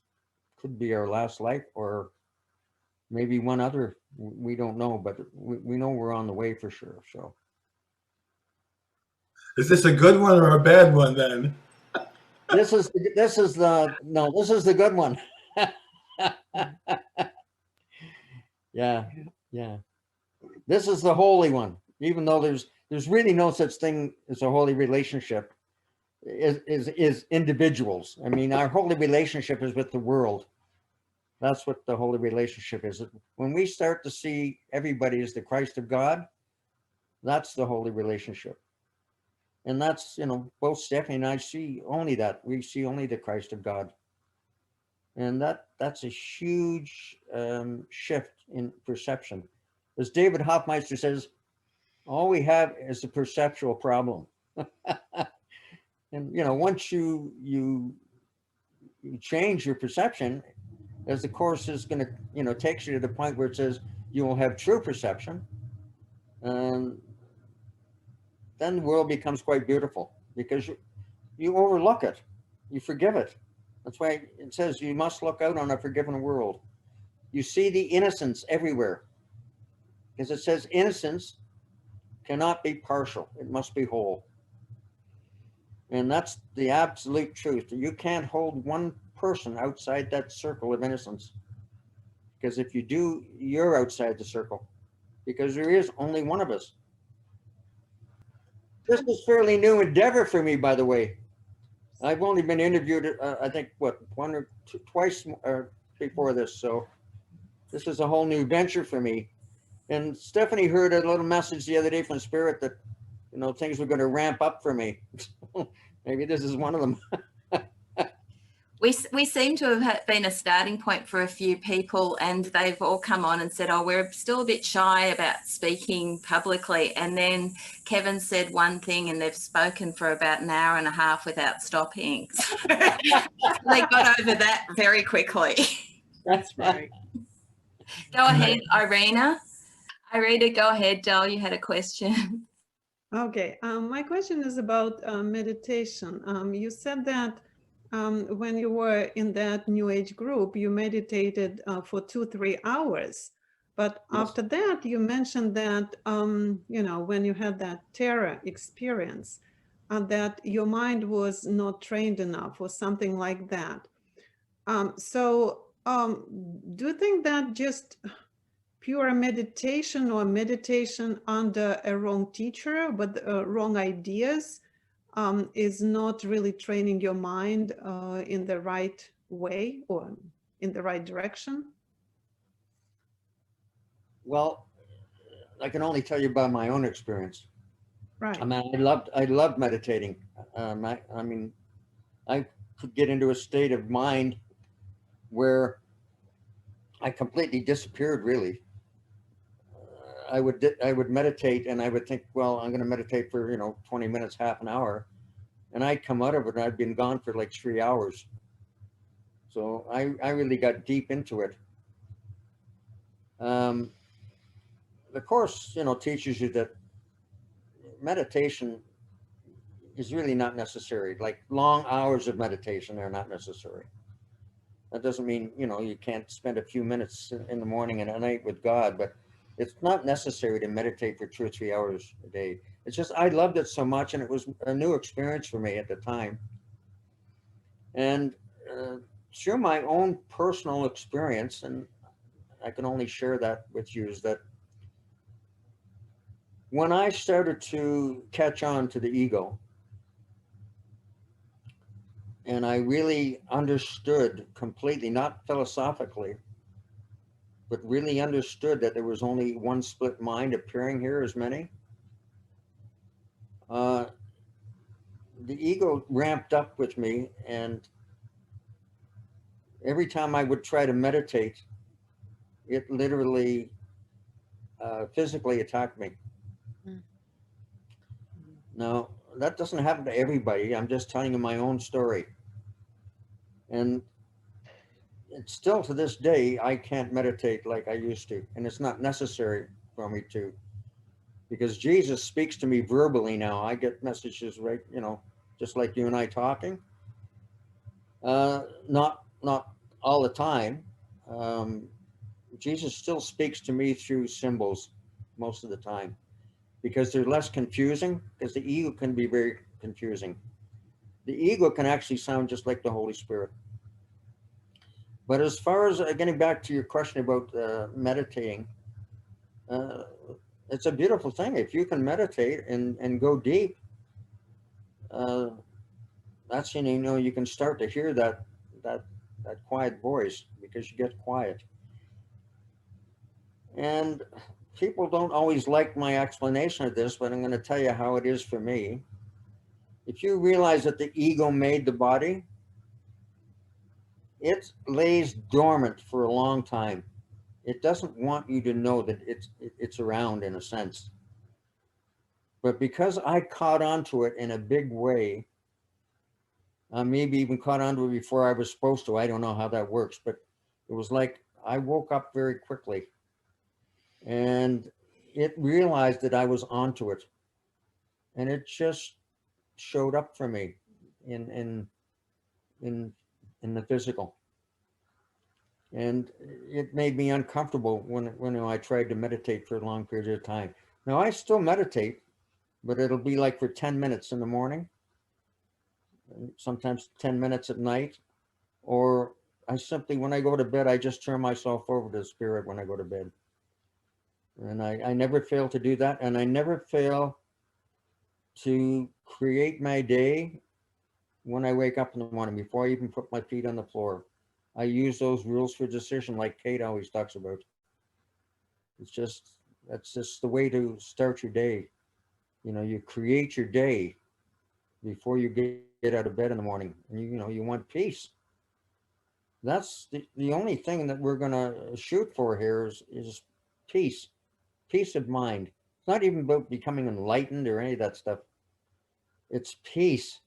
could be our last life, or maybe one other. We don't know, but we know we're on the way for sure. So, is this a good one or a bad one then? this is the good one. Yeah. This is the holy one. Even though there's really no such thing as a holy relationship, is individuals. I mean, our holy relationship is with the world. That's what the holy relationship is. When we start to see everybody as the Christ of God, that's the holy relationship. And that's, both Stephanie and I see only that. We see only the Christ of God. And that's a huge shift in perception. As David Hoffmeister says, all we have is a perceptual problem. And, once you change your perception, as the Course is going to, takes you to the point where it says you will have true perception, then the world becomes quite beautiful, because you overlook it, you forgive it. That's why it says you must look out on a forgiven world. You see the innocence everywhere, because it says innocence cannot be partial, it must be whole. And that's the absolute truth. You can't hold one person outside that circle of innocence, because if you do, you're outside the circle, because there is only one of us. This is fairly new endeavor for me, by the way. I've only been interviewed, I think, one or twice before this. So this is a whole new venture for me. And Stephanie heard a little message the other day from Spirit that, things were going to ramp up for me. Maybe this is one of them. We seem to have been a starting point for a few people, and they've all come on and said, oh, we're still a bit shy about speaking publicly. And then Kevin said one thing and they've spoken for about an hour and a half without stopping. So they got over that very quickly. That's right. Go ahead, Irina. Irina, go ahead. Del, you had a question. Okay, my question is about meditation. You said that when you were in that New Age group, you meditated for 2-3 hours. But Yes. after that, you mentioned that, when you had that terror experience, that your mind was not trained enough or something like that. So do you think that just pure meditation or meditation under a wrong teacher with wrong ideas is not really training your mind in the right way or in the right direction? Well, I can only tell you about my own experience. Right. I mean, I loved meditating. I mean, I could get into a state of mind where I completely disappeared, really. I would meditate, and I would think, well, I'm going to meditate for 20 minutes, half an hour, and I'd come out of it and I'd been gone for like 3 hours. So I really got deep into it. The Course teaches you that meditation is really not necessary. Like long hours of meditation are not necessary. That doesn't mean you can't spend a few minutes in the morning and at night with God, but it's not necessary to meditate for 2 or 3 hours a day. It's just, I loved it so much, and it was a new experience for me at the time. And through my own personal experience, and I can only share that with you, is that when I started to catch on to the ego, And I really understood completely, not philosophically, but really understood that there was only one split mind appearing here as many. The ego ramped up with me, and every time I would try to meditate, it literally physically attacked me. Mm. Now, that doesn't happen to everybody. I'm just telling you my own story. And it's still to this day, I can't meditate like I used to. And it's not necessary for me to, because Jesus speaks to me verbally now. I get messages, right, you know, just like you and I talking. Not all the time. Jesus still speaks to me through symbols most of the time, because they're less confusing, because the ego can be very confusing. The ego can actually sound just like the Holy Spirit. But as far as getting back to your question about meditating, it's a beautiful thing. If you can meditate and go deep, that's when you know you can start to hear that quiet voice, because you get quiet. And people don't always like my explanation of this, but I'm going to tell you how it is for me. If you realize that the ego made the body, it lays dormant for a long time. It doesn't want you to know that it's around, in a sense. But because I caught onto it in a big way, maybe even caught onto it before I was supposed to. I don't know how that works, but it was like I woke up very quickly, and it realized that I was onto it, and it just showed up for me in the physical. And it made me uncomfortable when I tried to meditate for a long period of time. Now I still meditate, but it'll be like for 10 minutes in the morning, sometimes 10 minutes at night, or I simply, when I go to bed, I just turn myself over to the spirit when I go to bed. And I never fail to do that. And I never fail to create my day when I wake up in the morning, before I even put my feet on the floor. I use those rules for decision, like Kate always talks about. That's just the way to start your day. You know, you create your day before you get out of bed in the morning, and you know, you want peace. That's the only thing that we're gonna shoot for here is peace of mind. It's not even about becoming enlightened or any of that stuff. It's peace.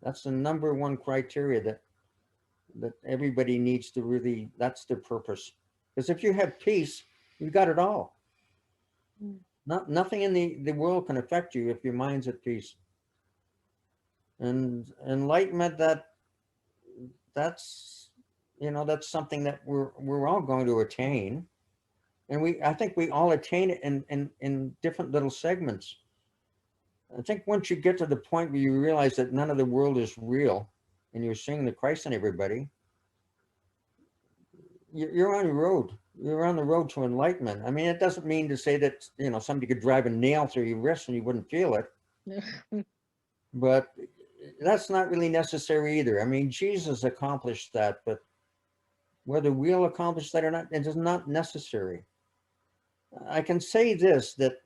That's the number one criteria that everybody needs to really, that's their purpose. Because if you have peace, you've got it all. Nothing in the world can affect you if your mind's at peace. And enlightenment, that's you know, that's something that we're all going to attain. And I think we all attain it in different little segments. I think once you get to the point where you realize that none of the world is real, and you're seeing the Christ in everybody, you're on the road. You're on the road to enlightenment. I mean, it doesn't mean to say that, you know, somebody could drive a nail through your wrist and you wouldn't feel it. But that's not really necessary either. I mean, Jesus accomplished that, but whether we'll accomplish that or not, it is not necessary. I can say this, that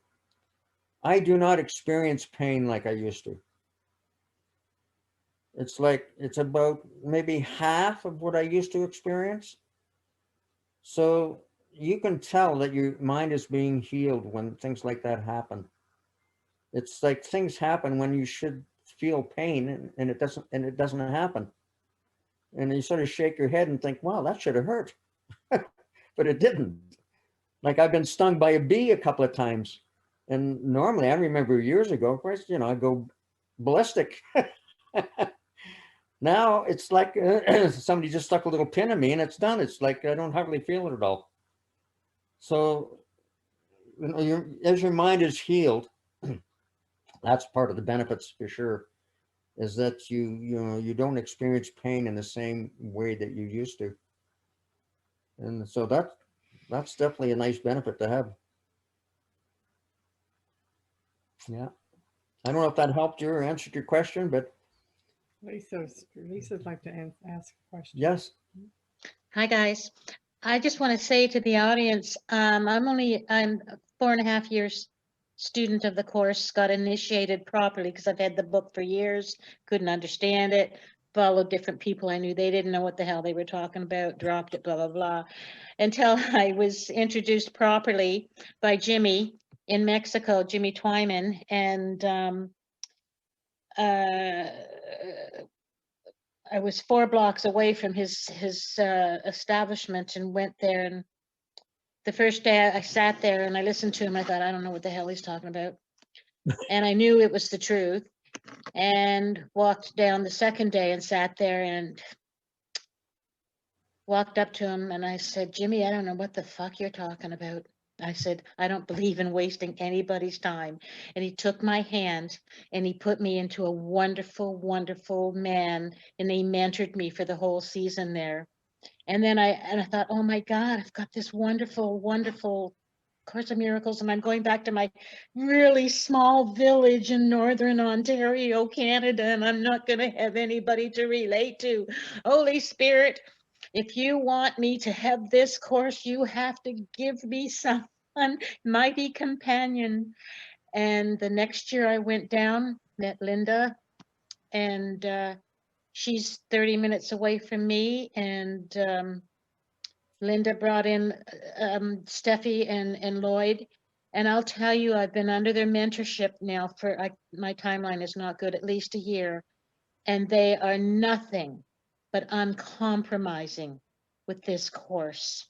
I do not experience pain like I used to. It's like, it's about maybe half of what I used to experience. So you can tell that your mind is being healed when things like that happen. It's like things happen when you should feel pain, and it doesn't happen. And you sort of shake your head and think, wow, that should have hurt. But it didn't. Like, I've been stung by a bee a couple of times. And normally, I remember years ago, of course, you know, I go ballistic. Now it's like somebody just stuck a little pin in me and it's done. It's like I don't hardly feel it at all. So, you know, as your mind is healed, that's part of the benefits for sure, is that you don't experience pain in the same way that you used to. And so that's definitely a nice benefit to have. Yeah. I don't know if that helped you or answered your question, but Lisa'd like to ask a question. Yes. Hi, guys. I just want to say to the audience, I'm 4.5 years student of the course, got initiated properly because I've had the book for years, couldn't understand it, followed different people I knew they didn't know what the hell they were talking about, dropped it, blah, blah, blah, until I was introduced properly by Jimmy in Mexico, Jimmy Twyman, and I was 4 blocks away from his establishment and went there. And the first day I sat there and I listened to him, I thought, I don't know what the hell he's talking about. And I knew it was the truth, and walked down the second day and sat there and walked up to him and I said, Jimmy, I don't know what the fuck you're talking about. I said, I don't believe in wasting anybody's time. And he took my hand and he put me into a wonderful, wonderful man, and he mentored me for the whole season there. And then I thought, oh my God, I've got this wonderful, wonderful Course of Miracles, and I'm going back to my really small village in Northern Ontario, Canada, and I'm not going to have anybody to relate to. Holy Spirit, if you want me to have this course, you have to give me someone, mighty companion. And the next year I went down, met Linda, and she's 30 minutes away from me, and Linda brought in Steffi and Lloyd. And I'll tell you, I've been under their mentorship now for, my timeline is not good, at least a year. And they are nothing but uncompromising with this course.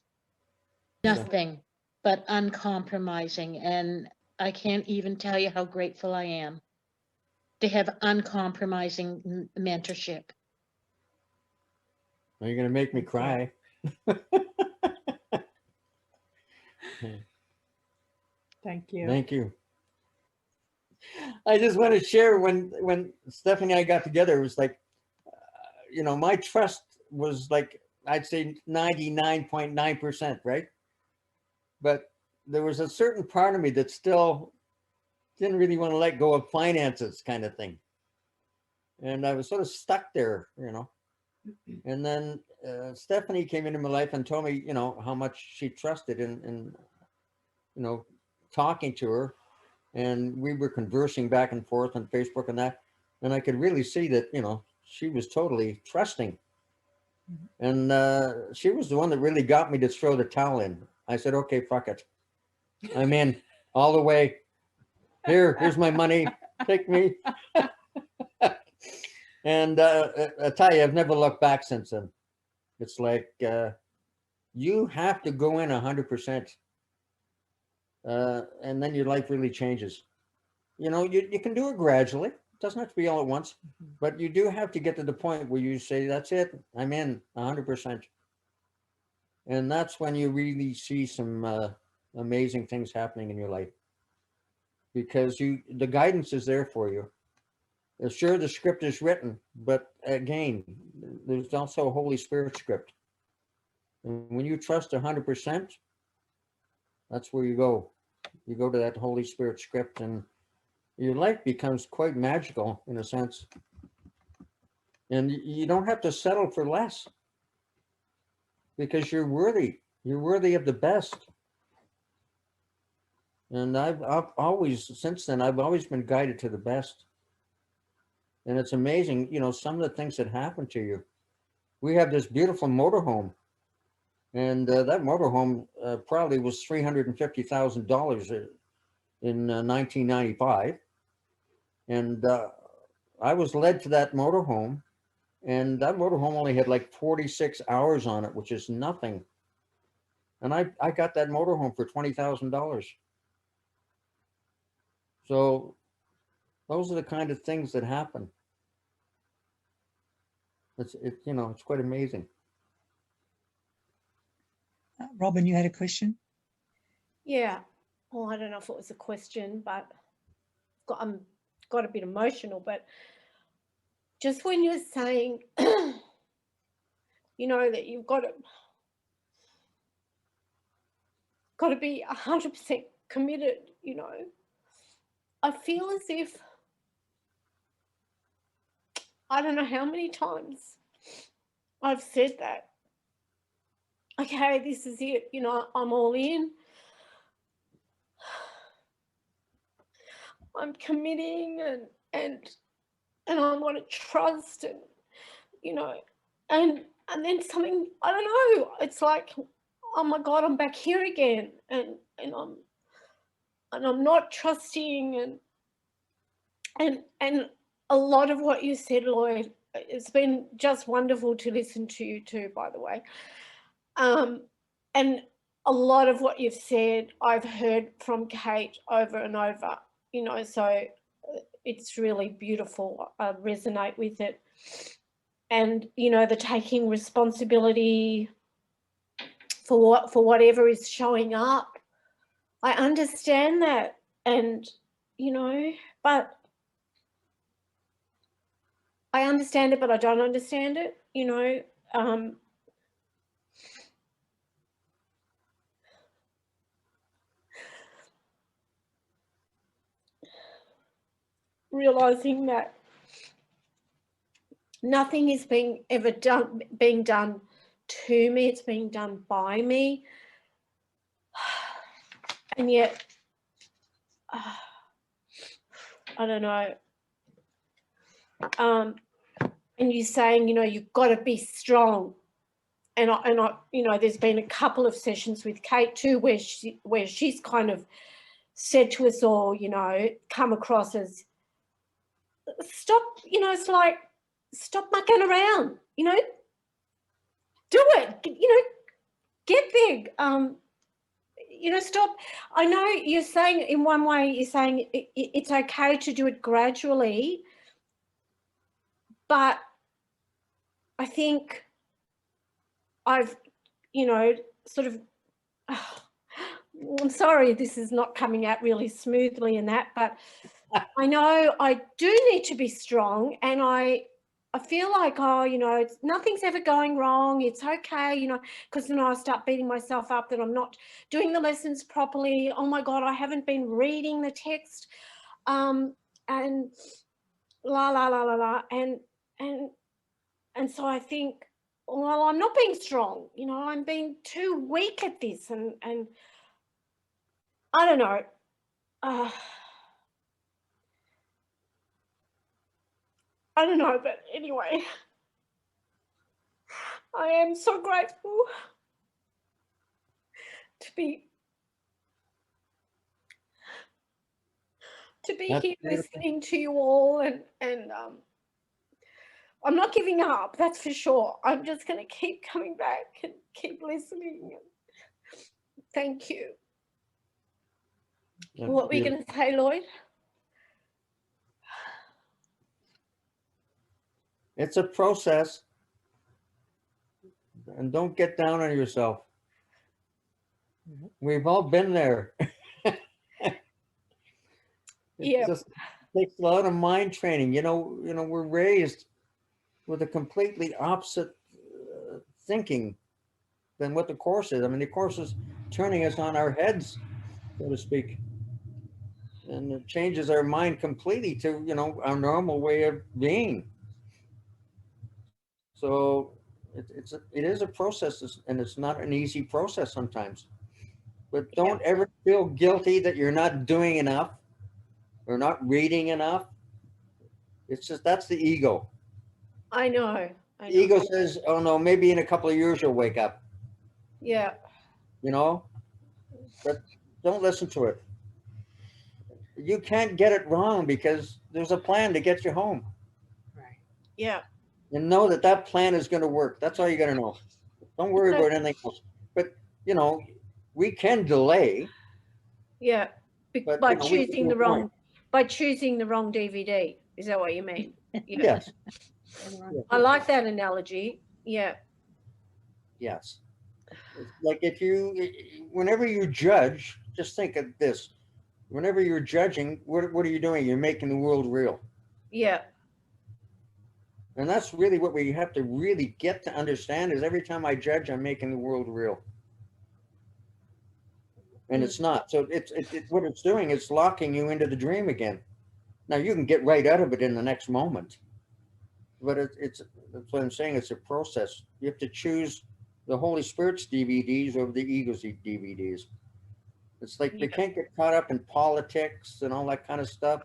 Nothing but uncompromising. And I can't even tell you how grateful I am to have uncompromising mentorship. Are you going to make me cry? Thank you. Thank you. I just want to share when Stephanie and I got together, it was like, you know, my trust was like, I'd say 99.9%, right? But there was a certain part of me that still didn't really want to let go of finances, kind of thing. And I was sort of stuck there, you know. And then Stephanie came into my life and told me, you know, how much she trusted in you know, talking to her. And we were conversing back and forth on Facebook and that. And I could really see that, you know, she was totally trusting. And she was the one that really got me to throw the towel in. I said, okay, fuck it. I'm in all the way. Here's my money. Take me. And I tell you, I've never looked back since then. It's like you have to go in 100%. And then your life really changes. You know, you can do it gradually. It doesn't have to be all at once, but you do have to get to the point where you say, that's it, I'm in 100%. And that's when you really see some amazing things happening in your life, because the guidance is there for you. Sure, the script is written, but again, there's also a Holy Spirit script. And when you trust 100%, that's where you go. You go to that Holy Spirit script, and your life becomes quite magical in a sense. And you don't have to settle for less, because you're worthy. You're worthy of the best. And I've always, since then, I've always been guided to the best. And it's amazing, you know, some of the things that happen to you. We have this beautiful motorhome, and that motorhome probably was $350,000 in 1995. And I was led to that motorhome, and that motorhome only had like 46 hours on it, which is nothing. And I got that motorhome for $20,000. So those are the kind of things that happen. You know, it's quite amazing. Robin, you had a question? Yeah. Well, I don't know if it was a question, but I'm got a bit emotional. But just when you're saying, you know, that you've got to be 100% committed, you know, I feel as if I don't know how many times I've said that. Okay, this is it. You know, I'm all in. I'm committing and I want to trust and, you know, and then something, I don't know, it's like, oh my God, I'm back here again and I'm not trusting and a lot of what you said, Lloyd, it's been just wonderful to listen to you too, by the way. And a lot of what you've said, I've heard from Kate over and over, you know, so it's really beautiful. I resonate with it. And, you know, the taking responsibility for whatever is showing up. I understand that. And, you know, but I understand it, but I don't understand it, you know. Realizing that nothing is being done to me, it's being done by me. And yet, I don't know. And you saying, you know, you've got to be strong. And I, you know, there's been a couple of sessions with Kate too, where she's kind of said to us all, you know, come across as, stop, you know, it's like, stop mucking around, you know, do it, you know, get big, you know, stop. I know you're saying in one way, you're saying it's okay to do it gradually, but I think I've, you know, sort of, I'm sorry, this is not coming out really smoothly and that, but I know I do need to be strong, and I feel like, oh, you know, nothing's ever going wrong. It's okay, you know, because then I start beating myself up that I'm not doing the lessons properly. Oh my God, I haven't been reading the text, and la la la la la, and so I think, well, I'm not being strong. You know, I'm being too weak at this, and I don't know. I don't know, but anyway, I am so grateful to be That's here beautiful. listening to you all, and I'm not giving up, that's for sure. I'm just going to keep coming back and keep listening. Thank you. That's What were you beautiful. going to say, Lloyd? It's a process, and don't get down on yourself. We've all been there. Yeah. It just takes a lot of mind training. You know, we're raised with a completely opposite thinking than what the Course is. I mean, the Course is turning us on our heads, so to speak, and it changes our mind completely to, you know, our normal way of being. So it is a process, and it's not an easy process sometimes. But don't ever feel guilty that you're not doing enough or not reading enough. It's just, that's the ego. I know. The ego says, oh no, maybe in a couple of years you'll wake up. Yeah. You know, but don't listen to it. You can't get it wrong because there's a plan to get you home. Right. Yeah. And know that that plan is going to work. That's all you got to know. Don't worry about anything else. But, you know, we can delay. Yeah. But, by you know, we get choosing to the a wrong, point. by choosing the wrong DVD. Is that what you mean? Yeah. Yes. I like that analogy. Yeah. Yes. It's like if you, whenever you judge, just think of this. Whenever you're judging, what are you doing? You're making the world real. Yeah. And that's really what we have to really get to understand, is every time I judge, I'm making the world real. And it's not. So it's what it's doing is locking you into the dream again. Now you can get right out of it in the next moment. but that's what I'm saying. It's a process. You have to choose the Holy Spirit's DVDs over the ego's DVDs. It's like they can't get caught up in politics and all that kind of stuff.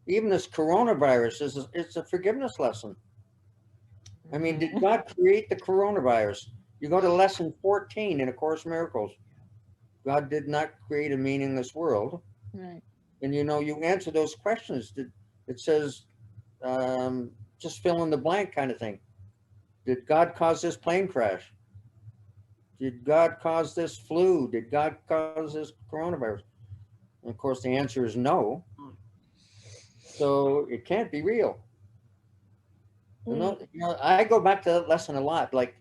Even this coronavirus it's a forgiveness lesson. I mean, did God create the coronavirus? You go to lesson 14 in A Course in Miracles. God did not create a meaningless world. Right. And you know, you answer those questions. It says, just fill in the blank kind of thing. Did God cause this plane crash? Did God cause this flu? Did God cause this coronavirus? And of course, the answer is no. So it can't be real. You know, I go back to that lesson a lot. Like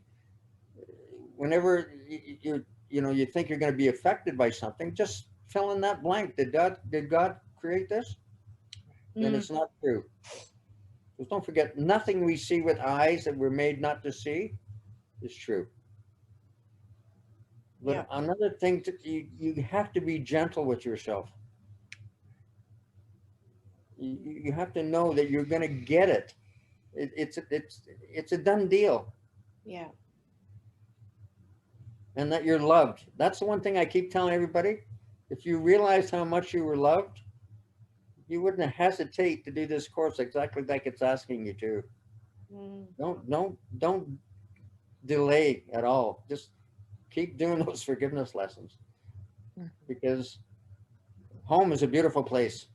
whenever you think you're going to be affected by something, just fill in that blank. Did God create this? Then it's not true. Because don't forget, nothing we see with eyes that we're made not to see is true. But another thing, you have to be gentle with yourself. You have to know that you're going to get it. It's a done deal. Yeah. And that you're loved. That's the one thing I keep telling everybody. If you realized how much you were loved, you wouldn't hesitate to do this course exactly like it's asking you to. Don't delay at all. Just keep doing those forgiveness lessons, because home is a beautiful place.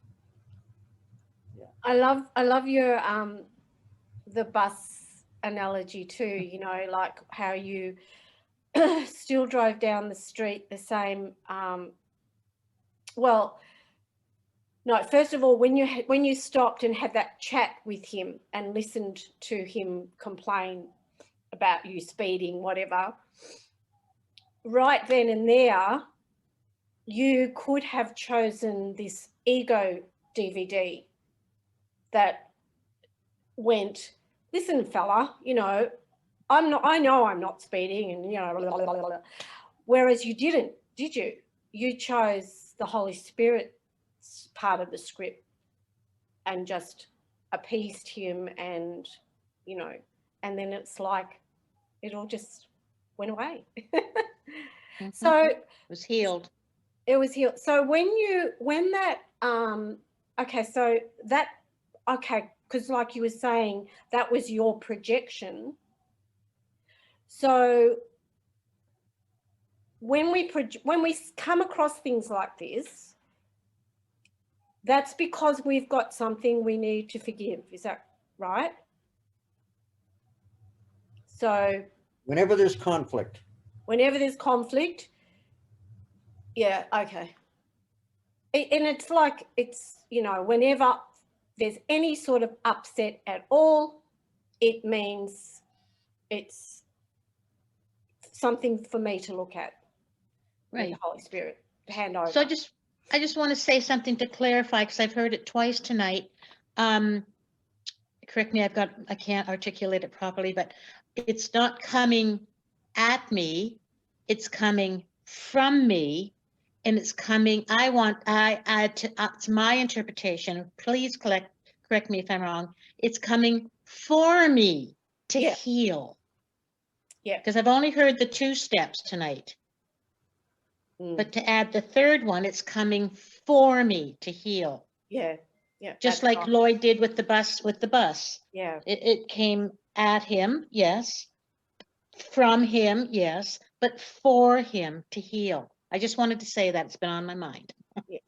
I love your the bus analogy too, you know, like how you still drove down the street the same. Well, no, first of all, when you stopped and had that chat with him and listened to him complain about you speeding, whatever, right then and there, you could have chosen this ego DVD that went, listen, fella, you know, I know I'm not speeding, and you know, blah, blah, blah, blah. Whereas you didn't, did you? You chose the Holy Spirit part of the script and just appeased him, and you know, and then it's like it all just went away. So it was healed. It was healed. So when that okay, so that because like you were saying, that was your projection. So when we come across things like this, that's because we've got something we need to forgive. Is that right? So Whenever there's conflict. Yeah, okay. And it's like, you know, whenever there's any sort of upset at all, it means it's something for me to look at. Right. With the Holy Spirit to hand over. So I just want to say something to clarify, because I've heard it twice tonight. Correct me, I can't articulate it properly, but it's not coming at me, it's coming from me, and it's coming, it's my interpretation, please correct me if I'm wrong, it's coming for me to heal. Yeah. Because I've only heard the 2 steps tonight. But to add the 3rd one, it's coming for me to heal. Yeah, yeah. Just like Lloyd did with the bus. Yeah. It came at him, yes. From him, yes. But for him to heal. I just wanted to say that. It's been on my mind.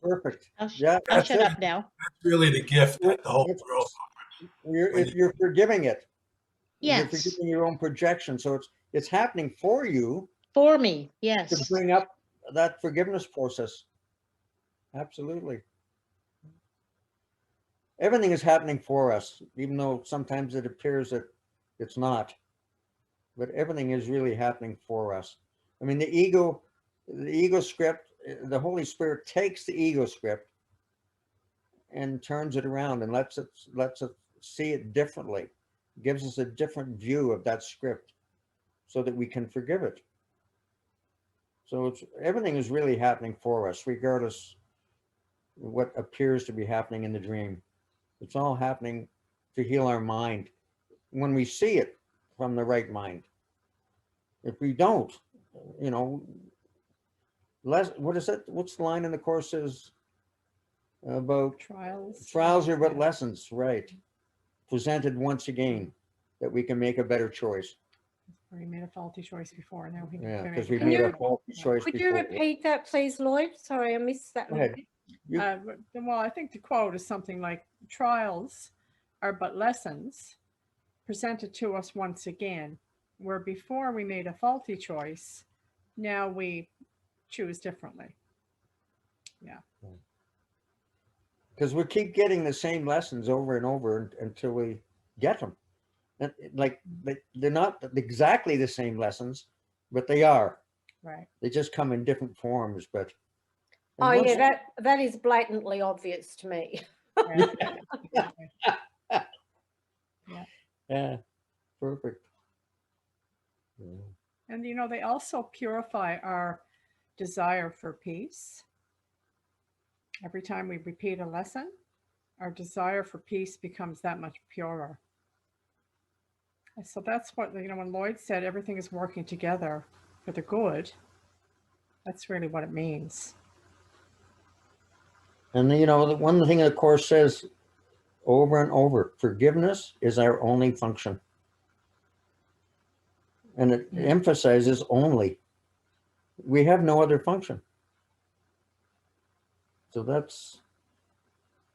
Perfect. I'll That's shut up now. That's really the gift that the whole world. You're forgiving it. Yes. You're forgiving your own projection. So it's happening for you. For me, To yes. bring up that forgiveness process. Absolutely. Everything is happening for us, even though sometimes it appears that it's not. But everything is really happening for us. I mean, the ego script, the Holy Spirit takes the ego script and turns it around and lets it see it differently, gives us a different view of that script so that we can forgive it. So everything is really happening for us, regardless of what appears to be happening in the dream. It's all happening to heal our mind. when we see it from the right mind. If we don't, you know, what is that? What's the line in the Course says about trials are but lessons, right? Presented once again, that we can make a better choice. We made a faulty choice before. Now we Yeah, can because we Can made you- a faulty choice Could you before. repeat that, please, Lloyd? Sorry, I missed that. Go ahead. Well, I think the quote is something like, trials are but lessons presented to us once again, where before we made a faulty choice, now we choose differently. Yeah. Because we keep getting the same lessons over and over until we get them. And like they're not exactly the same lessons, but they are. Right. They just come in different forms. But Oh yeah, that is blatantly obvious to me. yeah, perfect. Yeah. And you know, they also purify our desire for peace. Every time we repeat a lesson, our desire for peace becomes that much purer. And so that's what, you know, when Lloyd said everything is working together for the good, that's really what it means. And you know, the one thing the Course says over and over, forgiveness is our only function. And it emphasizes only. We have no other function. So that's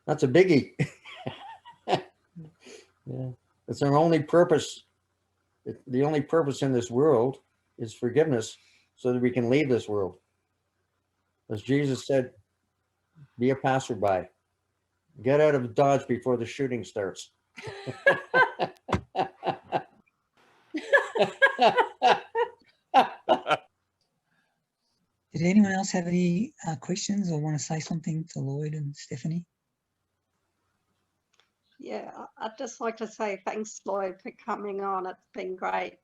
a biggie. Yeah, it's our only purpose. The only purpose in this world is forgiveness, so that we can leave this world. As Jesus said, be a passerby. Get out of Dodge before the shooting starts. Did anyone else have any questions or want to say something to Lloyd and Stephanie? Yeah, I'd just like to say thanks, Lloyd, for coming on. It's been great.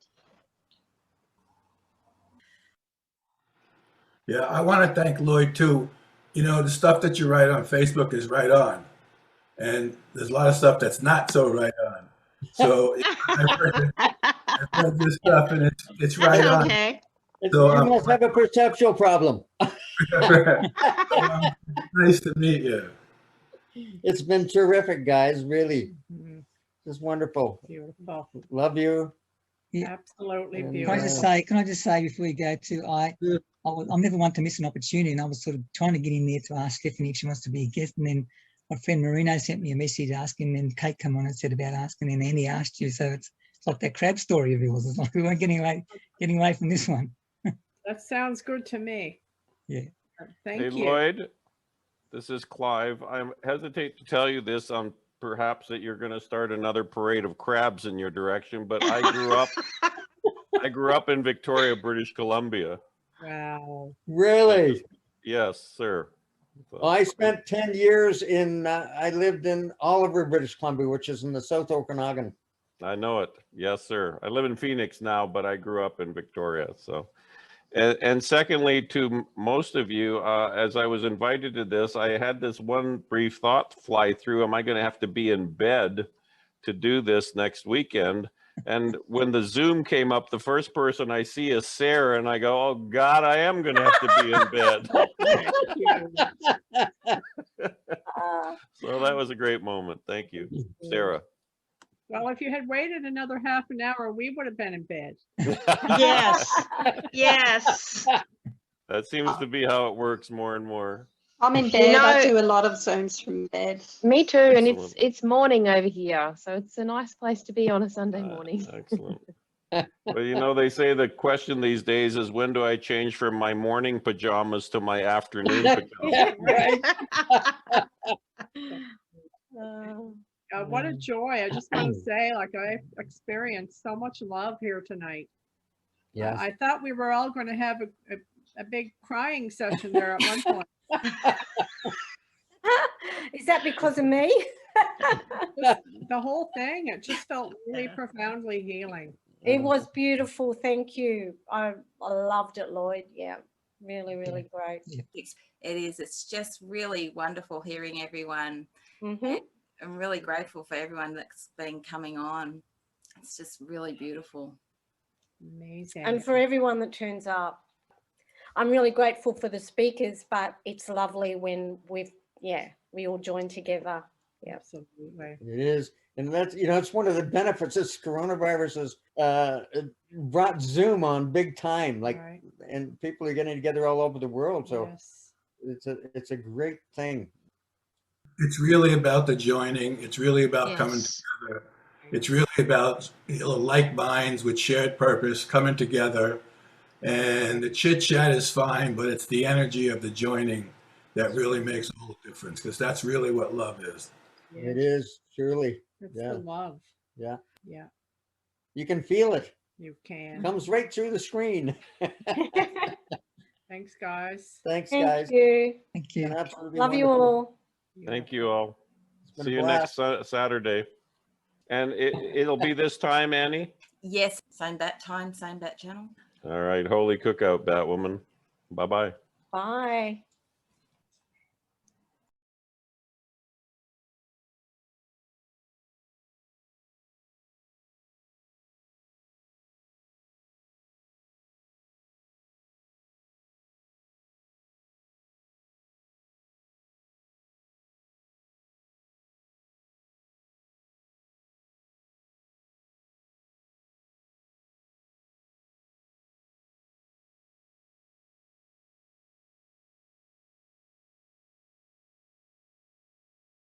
Yeah, I want to thank Lloyd too. You know, the stuff that you write on Facebook is right on. And there's a lot of stuff that's not so right on. So I've read this stuff and it's right That's on. okay. So, you must have a perceptual problem. Nice to meet you. It's been terrific, guys. Really, it's wonderful. Beautiful. Love you. Yeah. Absolutely And, beautiful. Can I just say before we go to, I'm never one to miss an opportunity, and I was sort of trying to get in there to ask Stephanie if she wants to be a guest, and then my friend Marino sent me a message asking, and Kate come on and said about asking, and Annie asked you, so it's like that crab story of yours. It's like we weren't getting away from this one. That sounds good to me. Yeah. Thank Hey, you. Lloyd, this is Clive. I hesitate to tell you this on perhaps that you're going to start another parade of crabs in your direction, but I grew up in Victoria, British Columbia. Wow. Really? Yes, sir. So, I spent 10 years I lived in Oliver, British Columbia, which is in the South Okanagan. I know it. Yes, sir. I live in Phoenix now, but I grew up in Victoria. So, and secondly, to most of you, as I was invited to this, I had this one brief thought fly through. Am I going to have to be in bed to do this next weekend? And when the Zoom came up, the first person I see is Sarah, and I go, oh God, I am going to have to be in bed. So that was a great moment. Thank you, Sarah. Well, if you had waited another half an hour, we would have been in bed. Yes. Yes. That seems to be how it works more and more. I'm in bed. I do a lot of Zooms from bed. Me too, and Excellent. it's morning over here, so it's a nice place to be on a Sunday morning. Excellent. Well, you know, they say the question these days is, when do I change from my morning pajamas to my afternoon pajamas? What a joy. I just want to say, like, I experienced so much love here tonight. Yes. I thought we were all going to have a big crying session there at one point. Is that because of me? The whole thing, it just felt really profoundly healing. It was beautiful. Thank you. I loved it, Lloyd. Yeah, really, really great. It is. It's just really wonderful hearing everyone. Mm-hmm. I'm really grateful for everyone that's been coming on. It's just really beautiful. Amazing. And for everyone that turns up, I'm really grateful for the speakers, but it's lovely when we all join together. Yeah, absolutely. It is. And that's, you know, it's one of the benefits this coronavirus has brought Zoom on big time, like, Right. and people are getting together all over the world. So Yes. it's a great thing. It's really about the joining. It's really about coming Yes. together. It's really about, you know, like minds with shared purpose coming together. And the chit chat is fine, but it's the energy of the joining that really makes all the difference, because that's really what love is. It is, truly. It's Yeah. the love. Yeah. Yeah, You can feel it. you can. Comes right through the screen. Thanks, guys. Thanks, thank guys. you. Thank It's been you. absolutely Love you wonderful. all. Thank you all. It's been See a you next blast. Saturday. And it'll be this time, Annie? Yes, same bat time, same bat channel. All right. Holy cookout, Batwoman. Bye-bye. Bye.